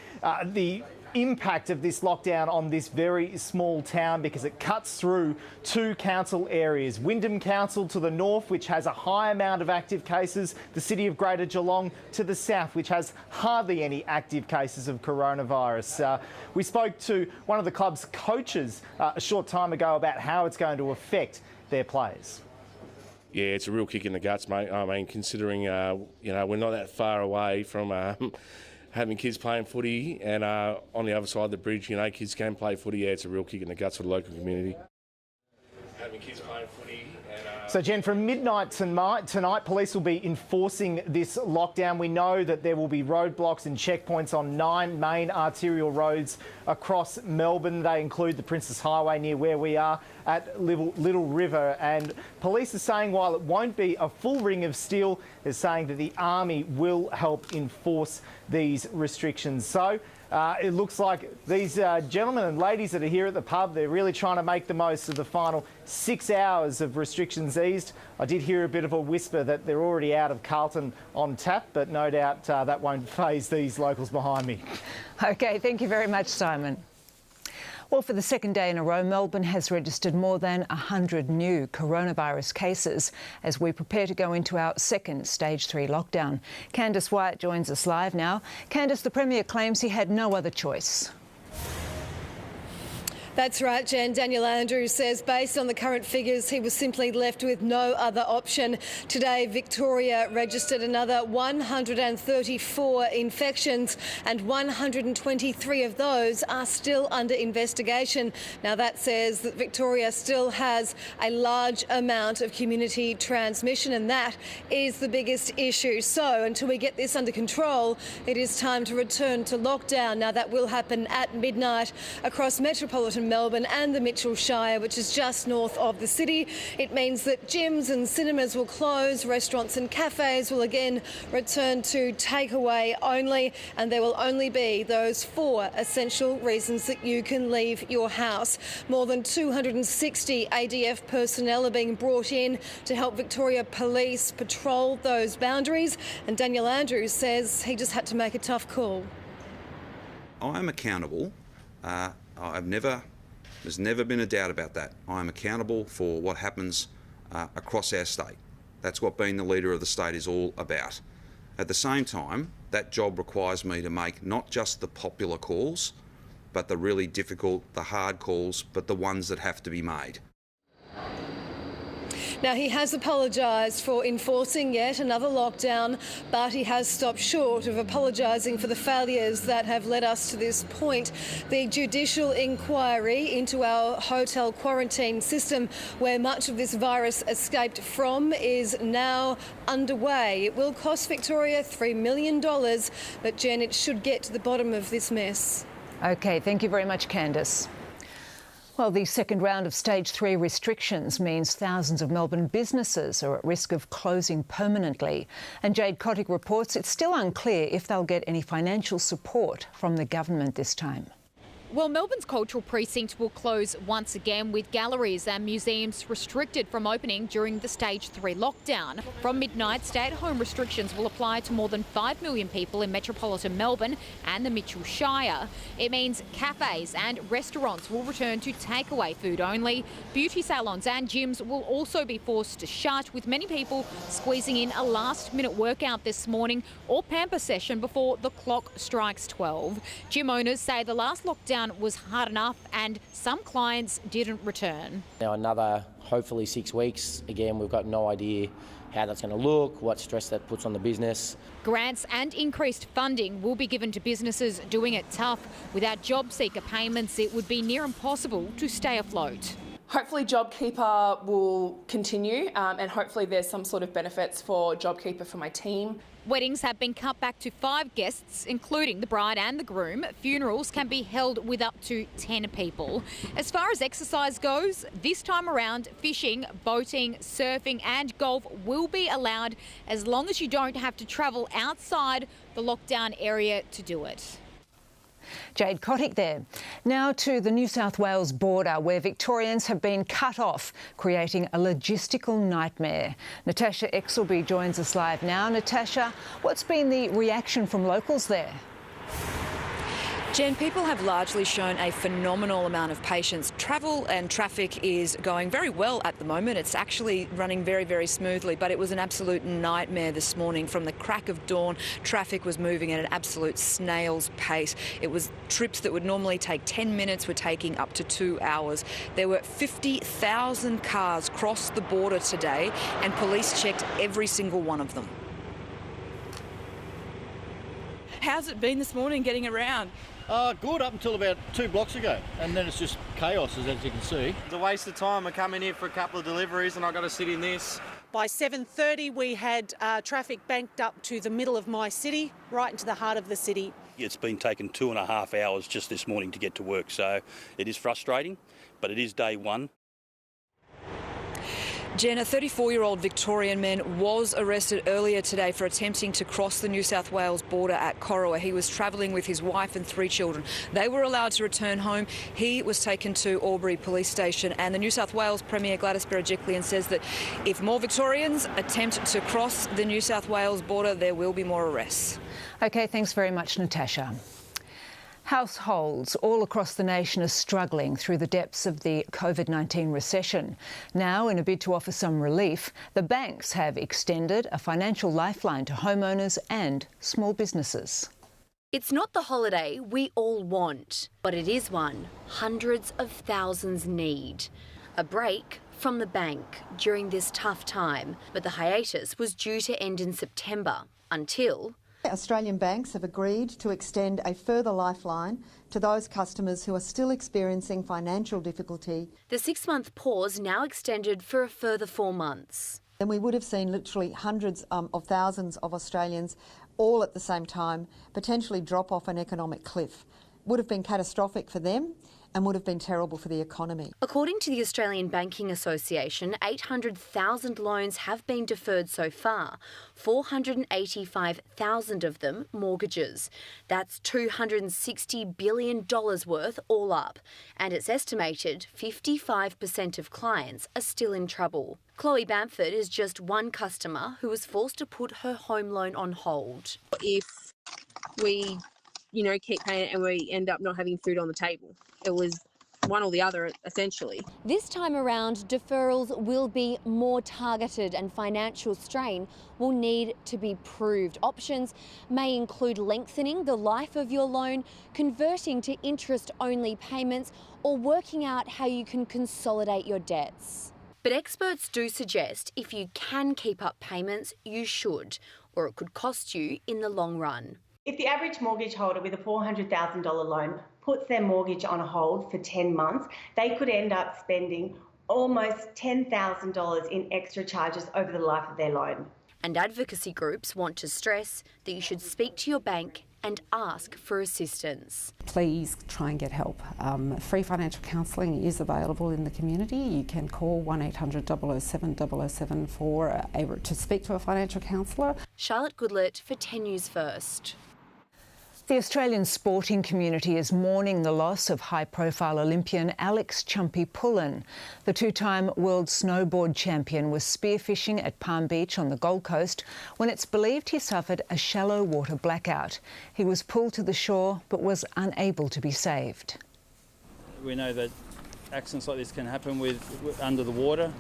the impact of this lockdown on this very small town, because it cuts through two council areas. Wyndham Council to the north, which has a high amount of active cases, the city of Greater Geelong to the south, which has hardly any active cases of coronavirus. We spoke to one of the club's coaches a short time ago about how it's going to affect their players. Yeah, it's a real kick in the guts, mate. I mean, considering, we're not that far away from having kids playing footy, and on the other side of the bridge, kids can play footy. Yeah, it's a real kick in the guts for the local community. Having kids playing footy. So, Jen, from midnight tonight, police will be enforcing this lockdown. We know that there will be roadblocks and checkpoints on 9 main arterial roads across Melbourne. They include the Princess Highway near where we are at Little River. And police are saying while it won't be a full ring of steel, they're saying that the Army will help enforce these restrictions. So it looks like these gentlemen and ladies that are here at the pub, they're really trying to make the most of the final 6 hours of restrictions eased. I did hear a bit of a whisper that they're already out of Carlton on tap, but no doubt that won't faze these locals behind me. OK, thank you very much, Simon. Well, for the second day in a row, Melbourne has registered more than 100 new coronavirus cases as we prepare to go into our second Stage 3 lockdown. Candice Wyatt joins us live now. Candice, the Premier claims he had no other choice. That's right, Jen. Daniel Andrews says based on the current figures, he was simply left with no other option. Today, Victoria registered another 134 infections, and 123 of those are still under investigation. Now, that says that Victoria still has a large amount of community transmission, and that is the biggest issue. So until we get this under control, it is time to return to lockdown. Now, that will happen at midnight across metropolitan Melbourne and the Mitchell Shire, which is just north of the city. It means that gyms and cinemas will close, restaurants and cafes will again return to takeaway only, and there will only be those 4 essential reasons that you can leave your house. More than 260 ADF personnel are being brought in to help Victoria Police patrol those boundaries, and Daniel Andrews says he just had to make a tough call. I'm accountable. There's never been a doubt about that. I'm accountable for what happens across our state. That's what being the leader of the state is all about. At the same time, that job requires me to make not just the popular calls, but the really difficult, the hard calls, but the ones that have to be made. Now, he has apologised for enforcing yet another lockdown, but he has stopped short of apologising for the failures that have led us to this point. The judicial inquiry into our hotel quarantine system, where much of this virus escaped from, is now underway. It will cost Victoria $3 million, but Jen, it should get to the bottom of this mess. OK, thank you very much, Candice. Well, the second round of Stage 3 restrictions means thousands of Melbourne businesses are at risk of closing permanently. And Jade Kottick reports it's still unclear if they'll get any financial support from the government this time. Well, Melbourne's cultural precinct will close once again, with galleries and museums restricted from opening during the Stage 3 lockdown. From midnight, stay-at-home restrictions will apply to more than 5 million people in metropolitan Melbourne and the Mitchell Shire. It means cafes and restaurants will return to takeaway food only. Beauty salons and gyms will also be forced to shut, with many people squeezing in a last-minute workout this morning or pamper session before the clock strikes 12. Gym owners say the last lockdown was hard enough and some clients didn't return. Now another hopefully 6 weeks. Again, we've got no idea how that's going to look, what stress that puts on the business. Grants and increased funding will be given to businesses doing it tough. Without job seeker payments, it would be near impossible to stay afloat. Hopefully JobKeeper will continue and hopefully there's some sort of benefits for JobKeeper for my team. Weddings have been cut back to 5 guests, including the bride and the groom. Funerals can be held with up to 10 people. As far as exercise goes, this time around, fishing, boating, surfing and golf will be allowed as long as you don't have to travel outside the lockdown area to do it. Jade Keyte there. Now to the New South Wales border, where Victorians have been cut off, creating a logistical nightmare. Natasha Exelby joins us live now. Natasha, what's been the reaction from locals there? Jen, people have largely shown a phenomenal amount of patience. Travel and traffic is going very well at the moment. It's actually running very, very smoothly, but it was an absolute nightmare this morning. From the crack of dawn, traffic was moving at an absolute snail's pace. It was trips that would normally take 10 minutes were taking up to 2 hours. There were 50,000 cars crossed the border today, and police checked every single one of them. How's it been this morning getting around? Good, up until about 2 blocks ago, and then it's just chaos, as you can see. It's a waste of time. I come in here for a couple of deliveries and I've got to sit in this. By 7:30 we had traffic banked up to the middle of my city, right into the heart of the city. It's been taking 2.5 hours just this morning to get to work, so it is frustrating, but it is day one. Jen, a 34-year-old Victorian man was arrested earlier today for attempting to cross the New South Wales border at Corowa. He was travelling with his wife and 3 children. They were allowed to return home. He was taken to Albury Police Station, and the New South Wales Premier Gladys Berejiklian says that if more Victorians attempt to cross the New South Wales border, there will be more arrests. OK, thanks very much, Natasha. Households all across the nation are struggling through the depths of the COVID-19 recession. Now, in a bid to offer some relief, the banks have extended a financial lifeline to homeowners and small businesses. It's not the holiday we all want, but it is one hundreds of thousands need. A break from the bank during this tough time, but the hiatus was due to end in September until Australian banks have agreed to extend a further lifeline to those customers who are still experiencing financial difficulty. The 6-month pause now extended for a further 4 months. Then we would have seen literally hundreds of thousands of Australians all at the same time potentially drop off an economic cliff. Would have been catastrophic for them and would have been terrible for the economy. According to the Australian Banking Association, 800,000 loans have been deferred so far, 485,000 of them mortgages. That's $260 billion worth all up, and it's estimated 55% of clients are still in trouble. Chloe Bamford is just one customer who was forced to put her home loan on hold. If we keep paying it and we end up not having food on the table. It was one or the other, essentially. This time around, deferrals will be more targeted and financial strain will need to be proved. Options may include lengthening the life of your loan, converting to interest-only payments, or working out how you can consolidate your debts. But experts do suggest if you can keep up payments, you should, or it could cost you in the long run. If the average mortgage holder with a $400,000 loan puts their mortgage on hold for 10 months, they could end up spending almost $10,000 in extra charges over the life of their loan. And advocacy groups want to stress that you should speak to your bank and ask for assistance. Please try and get help. Free financial counselling is available in the community. You can call 1800 007 007 to speak to a financial counsellor. Charlotte Goodlett for 10 News First. The Australian sporting community is mourning the loss of high-profile Olympian Alex "Chumpy" Pullen. The two-time world snowboard champion was spearfishing at Palm Beach on the Gold Coast when it's believed he suffered a shallow water blackout. He was pulled to the shore but was unable to be saved. We know that accidents like this can happen with under the water.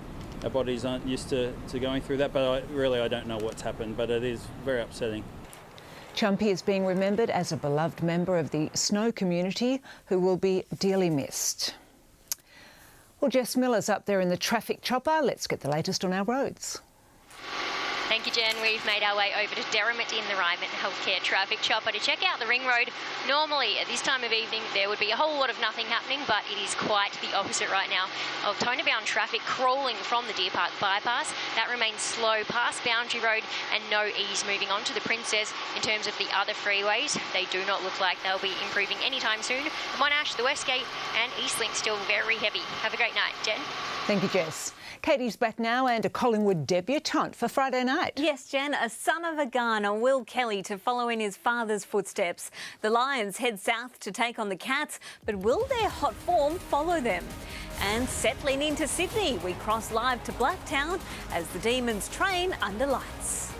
Our bodies aren't used to going through that, but I don't know what's happened, but it is very upsetting. Chumpy is being remembered as a beloved member of the snow community who will be dearly missed. Well, Jess Miller's up there in the traffic chopper. Let's get the latest on our roads. Thank you, Jen. We've made our way over to Derrimut in the Ryman Healthcare Traffic Chopper to check out the Ring Road. Normally, at this time of evening, there would be a whole lot of nothing happening, but it is quite the opposite right now. Of Tonebound traffic crawling from the Deer Park bypass. That remains slow past Boundary Road and no ease moving on to the Princess. In terms of the other freeways, they do not look like they'll be improving anytime soon. The Monash, the Westgate and Eastlink still very heavy. Have a great night, Jen. Thank you, Jess. Keyte's back now and a Collingwood debutante for Friday night. Yes, Jen, a son of a gun, Will Kelly, to follow in his father's footsteps. The Lions head south to take on the Cats, but will their hot form follow them? And settling into Sydney, we cross live to Blacktown as the Demons train under lights.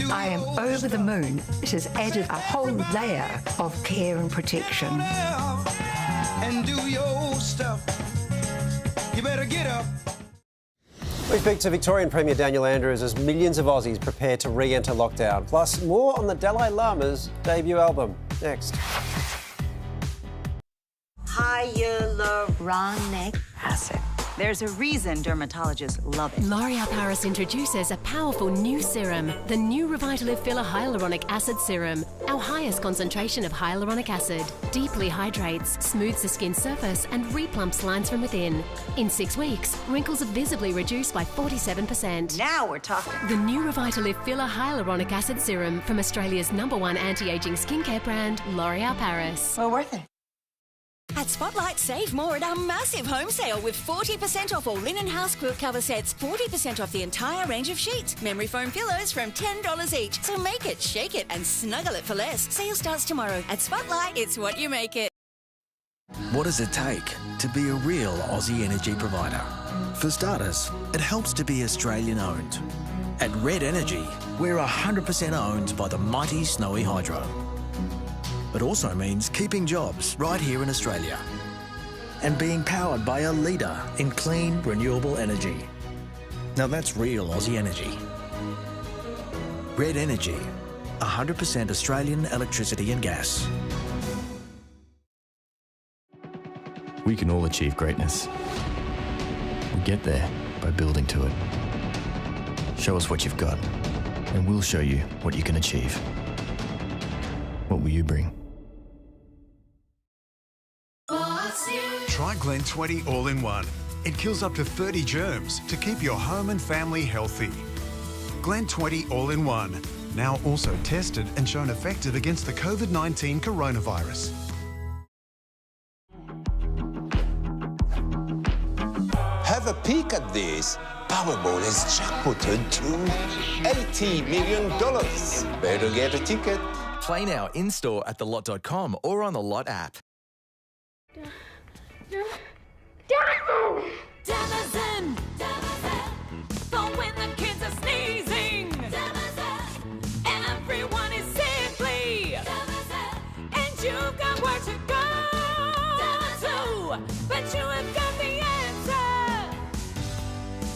I am over the moon. It has added a whole layer of care and protection. And do your stuff. You better get up. We speak to Victorian Premier Daniel Andrews as millions of Aussies prepare to re-enter lockdown. Plus, more on the Dalai Lama's debut album. Next. Hyaluronic acid. There's a reason dermatologists love it. L'Oréal Paris introduces a powerful new serum, the new Revitalift Filler Hyaluronic Acid Serum. Our highest concentration of hyaluronic acid deeply hydrates, smooths the skin surface and replumps lines from within. In 6 weeks, wrinkles are visibly reduced by 47%. Now we're talking. The new Revitalift Filler Hyaluronic Acid Serum from Australia's #1 anti-aging skincare brand, L'Oréal Paris. Well, worth it. At Spotlight, save more at our massive home sale with 40% off all linen house quilt cover sets, 40% off the entire range of sheets, memory foam pillows from $10 each. So make it, shake it and snuggle it for less. Sale starts tomorrow. At Spotlight, it's what you make it. What does it take to be a real Aussie energy provider? For starters, it helps to be Australian owned. At Red Energy, we're 100% owned by the mighty Snowy Hydro. It also means keeping jobs right here in Australia and being powered by a leader in clean, renewable energy. Now that's real Aussie energy. Red Energy, 100% Australian electricity and gas. We can all achieve greatness. We get there by building to it. Show us what you've got, and we'll show you what you can achieve. What will you bring? Try Glen 20 All-in-One. It kills up to 30 germs to keep your home and family healthy. Glen 20 All-in-One, now also tested and shown effective against the COVID-19 coronavirus. Have a peek at this. Powerball has jackpotted to $80 million. Better get a ticket. Play now in-store at thelot.com or on the Lot app. Damazin! For when the kids are sneezing. Everyone is sickly. And you've got where to go to. But you have got the answer.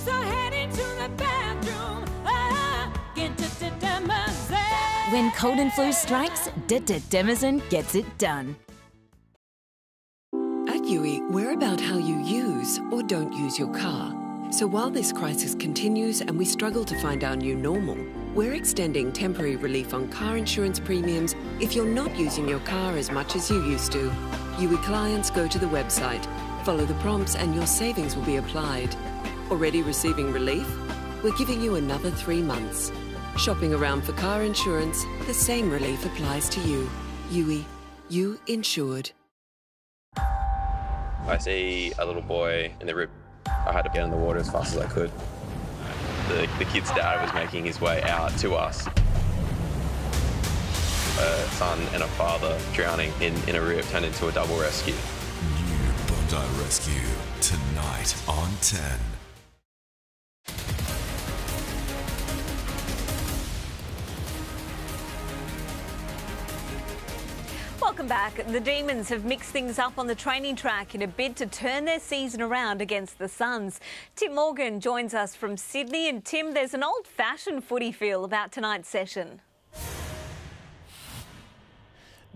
So head into the bathroom. Get to Damazin. When cold and flu strikes, Damazin gets it done. At UE, we're about how you use or don't use your car. So while this crisis continues and we struggle to find our new normal, we're extending temporary relief on car insurance premiums if you're not using your car as much as you used to. UE clients go to the website, follow the prompts and your savings will be applied. Already receiving relief? We're giving you another 3 months. Shopping around for car insurance, the same relief applies to you. Yui, you insured. I see a little boy in the rip. I had to get in the water as fast as I could. The kid's dad was making his way out to us. A son and a father drowning in a rip turned into a double rescue. New Bondi Rescue, tonight on 10. Welcome back. The Demons have mixed things up on the training track in a bid to turn their season around against the Suns. Tim Morgan joins us from Sydney. And Tim, there's an old-fashioned footy feel about tonight's session.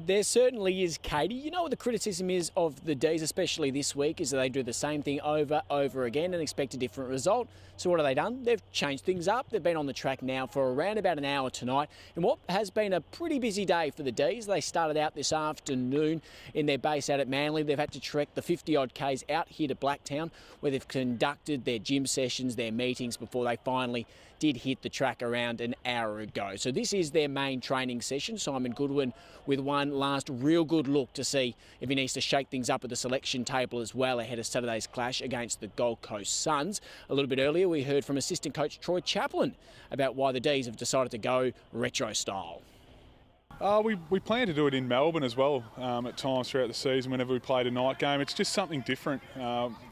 There certainly is, Katie. You know what the criticism is of the D's, especially this week, is that they do the same thing over again and expect a different result. So what have they done? They've changed things up. They've been on the track now for around about an hour tonight in what has been a pretty busy day for the D's. They started out this afternoon in their base out at Manly. They've had to trek the 50-odd Ks out here to Blacktown, where they've conducted their gym sessions, their meetings, before they finally did hit the track around an hour ago. So this is their main training session. Simon Goodwin with one last real good look to see if he needs to shake things up at the selection table as well ahead of Saturday's clash against the Gold Coast Suns. A little bit earlier we heard from assistant coach Troy Chaplin about why the D's have decided to go retro style. We plan to do it in Melbourne as well at times throughout the season whenever we played a night game. It's just something different.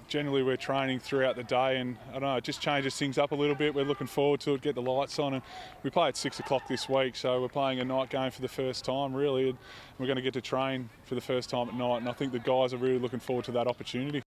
Generally we're training throughout the day and I don't know, it just changes things up a little bit. We're looking forward to it, get the lights on, and we play at 6 o'clock this week, so we're playing a night game for the first time really, and we're going to get to train for the first time at night, and I think the guys are really looking forward to that opportunity.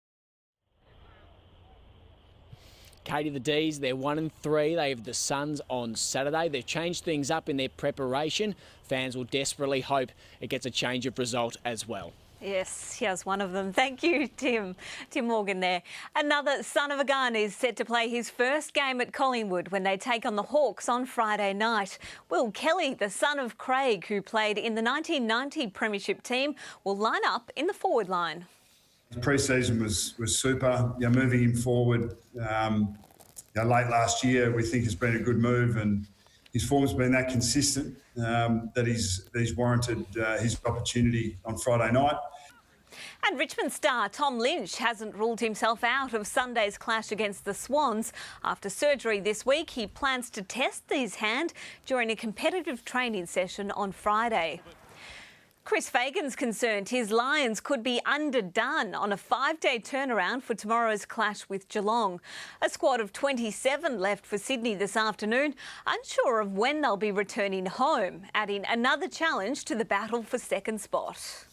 Katie, the D's, they're 1-3. They have the Suns on Saturday. They've changed things up in their preparation. Fans will desperately hope it gets a change of result as well. Yes, here's one of them. Thank you, Tim. Tim Morgan there. Another son of a gun is set to play his first game at Collingwood when they take on the Hawks on Friday night. Will Kelly, the son of Craig, who played in the 1990 Premiership team, will line up in the forward line. Pre-season was super. Moving him forward late last year, we think has been a good move, and his form's been that consistent that he's warranted his opportunity on Friday night. And Richmond star Tom Lynch hasn't ruled himself out of Sunday's clash against the Swans. After surgery this week, he plans to test his hand during a competitive training session on Friday. Chris Fagan's concerned his Lions could be underdone on a 5-day turnaround for tomorrow's clash with Geelong. A squad of 27 left for Sydney this afternoon, unsure of when they'll be returning home, adding another challenge to the battle for second spot.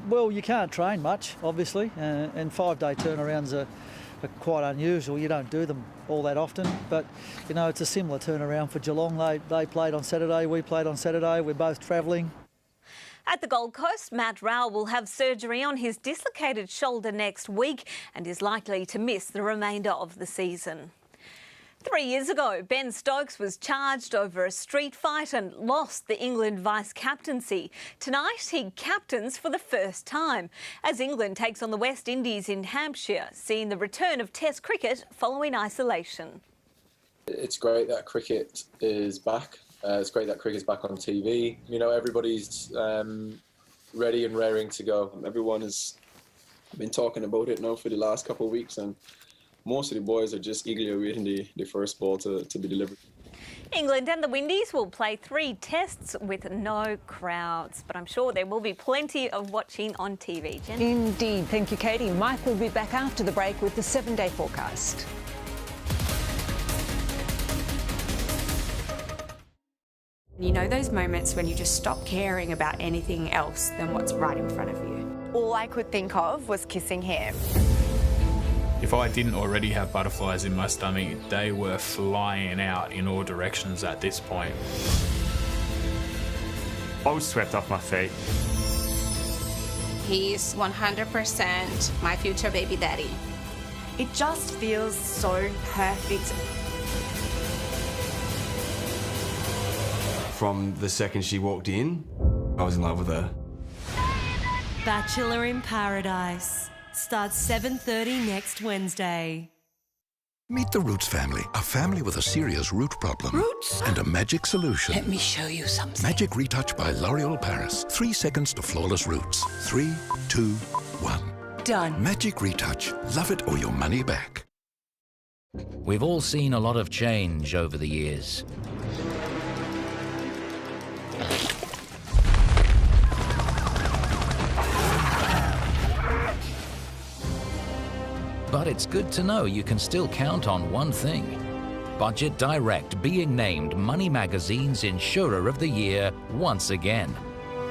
Well, you can't train much, obviously, and 5-day turnarounds are quite unusual. You don't do them all that often, but, you know, it's a similar turnaround for Geelong. They played on Saturday, we played on Saturday, we're both travelling. At the Gold Coast, Matt Rowell will have surgery on his dislocated shoulder next week and is likely to miss the remainder of the season. 3 years ago, Ben Stokes was charged over a street fight and lost the England vice-captaincy. Tonight, he captains for the first time as England takes on the West Indies in Hampshire, seeing the return of Test cricket following isolation. It's great that cricket is back. It's great that cricket's back on TV. You know, everybody's ready and raring to go. Everyone has been talking about it now for the last couple of weeks, and most of the boys are just eagerly awaiting the first ball to be delivered. England and the Windies will play 3 tests with no crowds, but I'm sure there will be plenty of watching on TV. Jen? Indeed. Thank you, Katie. Mike will be back after the break with the 7-day forecast. You know those moments when you just stop caring about anything else than what's right in front of you? All I could think of was kissing him. If I didn't already have butterflies in my stomach, they were flying out in all directions at this point. I was swept off my feet. He's 100% my future baby daddy. It just feels so perfect. From the second she walked in, I was in love with her. Bachelor in Paradise starts 7:30 next Wednesday. Meet the Roots family, a family with a serious root problem. Roots? And a magic solution. Let me show you something. Magic Retouch by L'Oreal Paris. 3 seconds to flawless roots. 3, 2, 1. Done. Magic Retouch. Love it or your money back. We've all seen a lot of change over the years. But it's good to know you can still count on one thing. Budget Direct being named Money Magazine's Insurer of the Year once again.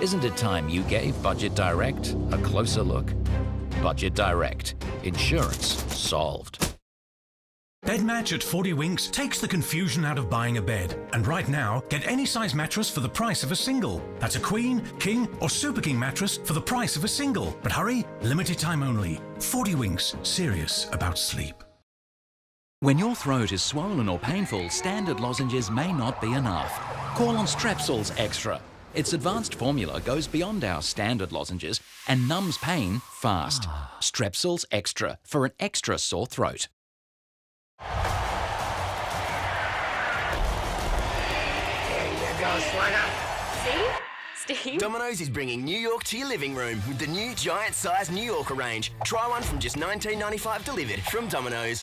Isn't it time you gave Budget Direct a closer look? Budget Direct. Insurance solved. Bed Match at 40 Winks takes the confusion out of buying a bed. And right now, get any size mattress for the price of a single. That's a queen, king or super king mattress for the price of a single. But hurry, limited time only. 40 Winks, serious about sleep. When your throat is swollen or painful, standard lozenges may not be enough. Call on Strepsils Extra. Its advanced formula goes beyond our standard lozenges and numbs pain fast. Strepsils Extra for an extra sore throat. See? Steve? Domino's is bringing New York to your living room with the new giant-sized New Yorker range. Try one from just $19.95 delivered from Domino's.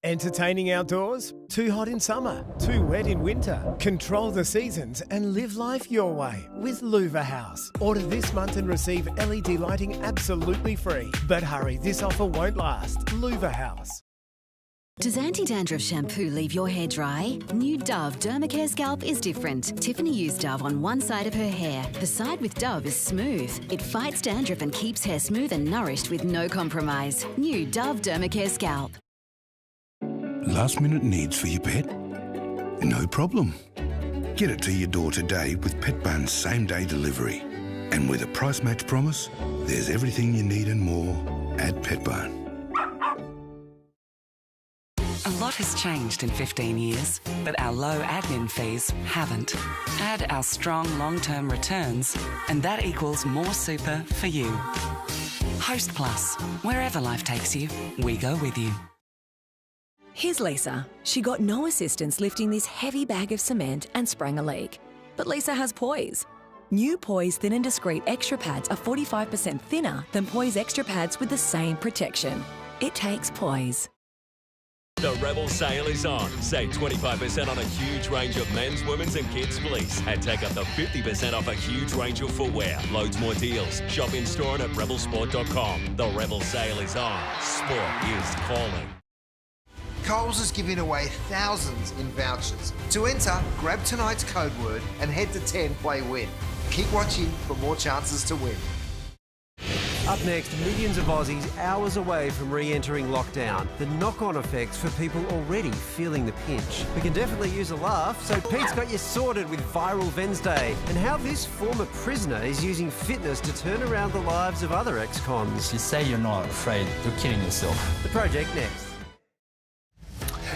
Entertaining outdoors? Too hot in summer? Too wet in winter? Control the seasons and live life your way with Louver House. Order this month and receive LED lighting absolutely free. But hurry, this offer won't last. Louver House. Does anti-dandruff shampoo leave your hair dry? New Dove Dermacare Scalp is different. Tiffany used Dove on one side of her hair. The side with Dove is smooth. It fights dandruff and keeps hair smooth and nourished with no compromise. New Dove Dermacare Scalp. Last minute needs for your pet? No problem. Get it to your door today with Petbarn's same-day delivery. And with a price match promise, there's everything you need and more at Petbarn. A lot has changed in 15 years, but our low admin fees haven't. Add our strong long-term returns, and that equals more super for you. Host Plus. Wherever life takes you, we go with you. Here's Lisa. She got no assistance lifting this heavy bag of cement and sprang a leak. But Lisa has Poise. New Poise Thin and Discreet Extra Pads are 45% thinner than Poise Extra Pads with the same protection. It takes Poise. The Rebel sale is on. Save 25% on a huge range of men's, women's and kids' fleece. And take up to 50% off a huge range of footwear. Loads more deals. Shop in store and at rebelsport.com. The Rebel sale is on. Sport is calling. Coles is giving away thousands in vouchers. To enter, grab tonight's code word and head to 10 Play Win. Keep watching for more chances to win. Up next, millions of Aussies hours away from re-entering lockdown. The knock-on effects for people already feeling the pinch. We can definitely use a laugh, so Pete's got you sorted with Viral Wednesday and how this former prisoner is using fitness to turn around the lives of other ex-cons. You say you're not afraid, you're kidding yourself. The project next.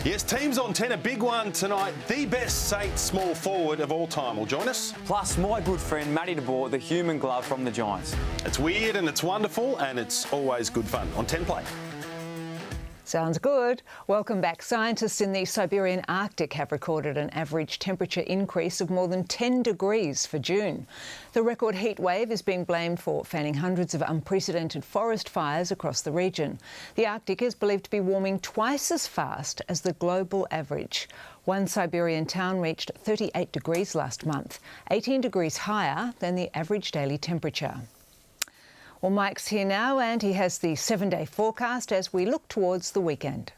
Yes, Teams on 10, a big one tonight. The best Saints small forward of all time will join us. Plus, my good friend Matty DeBoer, the human glove from the Giants. It's weird and it's wonderful and it's always good fun on 10 Play. Sounds good. Welcome back. Scientists in the Siberian Arctic have recorded an average temperature increase of more than 10 degrees for June. The record heat wave is being blamed for fanning hundreds of unprecedented forest fires across the region. The Arctic is believed to be warming twice as fast as the global average. One Siberian town reached 38 degrees last month, 18 degrees higher than the average daily temperature. Well, Mike's here now and he has the 7-day forecast as we look towards the weekend.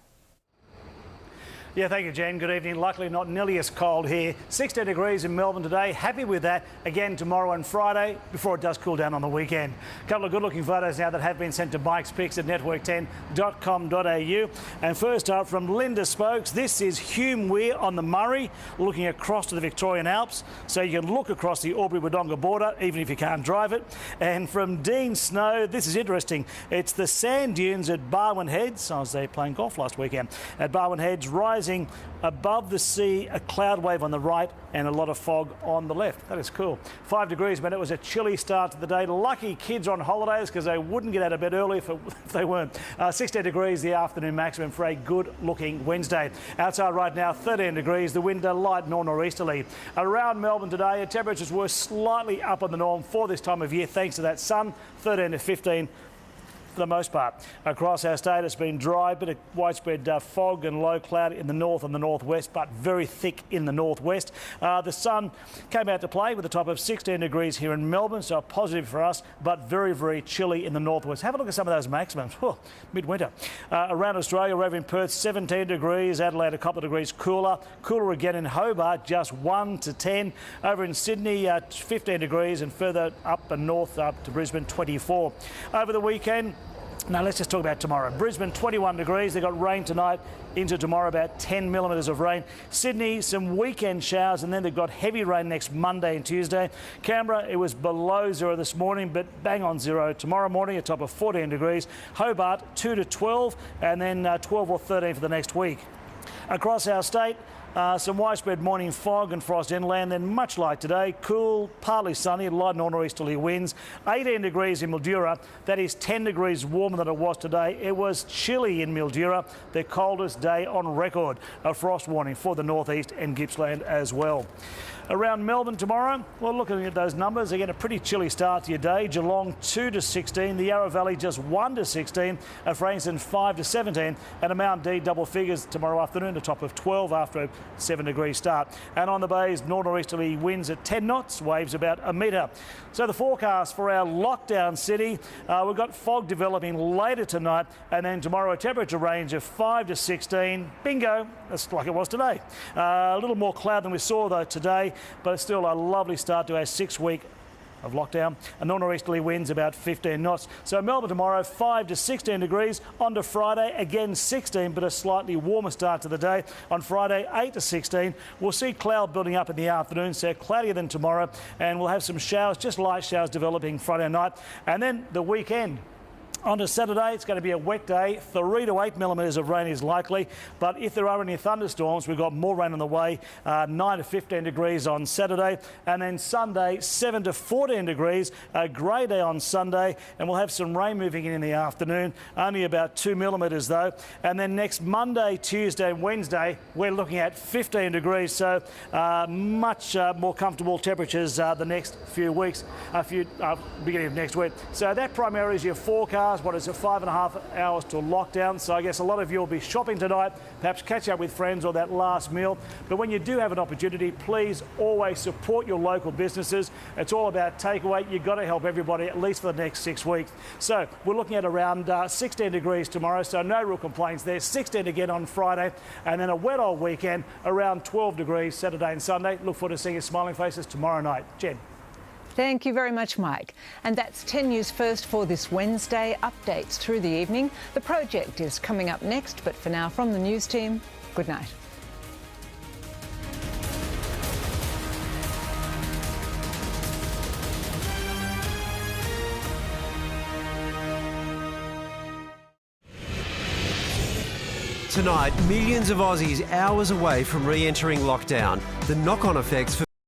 Yeah, thank you, Jen. Good evening. Luckily not nearly as cold here. 16 degrees in Melbourne today. Happy with that. Again tomorrow and Friday before it does cool down on the weekend. A couple of good-looking photos now that have been sent to Mike's Pics at network10.com.au. And first up from Linda Spokes, this is Hume Weir on the Murray, looking across to the Victorian Alps. So you can look across the Albury-Wodonga border, even if you can't drive it. And from Dean Snow, this is interesting. It's the sand dunes at Barwon Heads. I was there playing golf last weekend. At Barwon Heads, rising rising above the sea, a cloud wave on the right and a lot of fog on the left. That is cool. 5 degrees, but it was a chilly start to the day. Lucky kids are on holidays because they wouldn't get out of bed early if they weren't. 16 degrees the afternoon maximum for a good-looking Wednesday. Outside right now, 13 degrees. The wind light northeasterly. Around Melbourne today, temperatures were slightly up on the norm for this time of year thanks to that sun, 13 to 15. For the most part. Across our state, it's been dry, bit of widespread fog and low cloud in the north and the northwest, but very thick in the northwest. The sun came out to play with a top of 16 degrees here in Melbourne, so positive for us, but very, very chilly in the northwest. Have a look at some of those maximums. Whew, midwinter. Around Australia, we're over in Perth, 17 degrees. Adelaide, a couple of degrees cooler. Cooler again in Hobart, just 1 to 10. Over in Sydney, 15 degrees, and further up and north up to Brisbane, 24. Over the weekend, now let's just talk about tomorrow. Brisbane, 21 degrees. They've got rain tonight into tomorrow, about 10 millimetres of rain. Sydney, some weekend showers, and then they've got heavy rain next Monday and Tuesday. Canberra, it was below 0 this morning, but bang on 0 tomorrow morning, a top of 14 degrees. Hobart, 2 to 12, and then 12 or 13 for the next week. Across our state, some widespread morning fog and frost inland, then much like today, cool, partly sunny, light northeasterly winds. 18 degrees in Mildura. That is 10 degrees warmer than it was today. It was chilly in Mildura, the coldest day on record. A frost warning for the northeast and Gippsland as well. Around Melbourne tomorrow, well, looking at those numbers, again, a pretty chilly start to your day. Geelong 2 to 16, the Yarra Valley just 1 to 16, Frankston 5 to 17, and a Mount D double figures tomorrow afternoon, a top of 12 after a 7-degree start. And on the bays, northeasterly winds at 10 knots, waves about a metre. So the forecast for our lockdown city, we've got fog developing later tonight, and then tomorrow a temperature range of 5 to 16. Bingo, that's like it was today. A little more cloud than we saw though today, but it's still a lovely start to our 6-week of lockdown. And northeasterly winds about 15 knots. So Melbourne tomorrow, 5 to 16 degrees. On to Friday, again 16, but a slightly warmer start to the day. On Friday, 8 to 16. We'll see cloud building up in the afternoon, so cloudier than tomorrow. And we'll have some showers, just light showers developing Friday night. And then the weekend. On to Saturday, it's going to be a wet day. 3 to 8 millimetres of rain is likely. But if there are any thunderstorms, we've got more rain on the way. 9 to 15 degrees on Saturday. And then Sunday, 7 to 14 degrees. A grey day on Sunday. And we'll have some rain moving in the afternoon. Only about 2 millimetres though. And then next Monday, Tuesday and Wednesday, we're looking at 15 degrees. So much more comfortable temperatures the next few weeks, beginning of next week. So that primarily is your forecast. What is it, 5.5 hours till lockdown? So I guess a lot of you will be shopping tonight, perhaps catch up with friends or that last meal. But when you do have an opportunity, please always support your local businesses. It's all about takeaway. You've got to help everybody at least for the next 6 weeks. So we're looking at around 16 degrees tomorrow, so no real complaints there. 16 again on Friday, and then a wet old weekend around 12 degrees Saturday and Sunday. Look forward to seeing your smiling faces tomorrow night. Jen. Thank you very much, Mike. And that's 10 News First for this Wednesday. Updates through the evening. The project is coming up next, but for now, from the news team, good night. Tonight, millions of Aussies hours away from re-entering lockdown. The knock-on effects for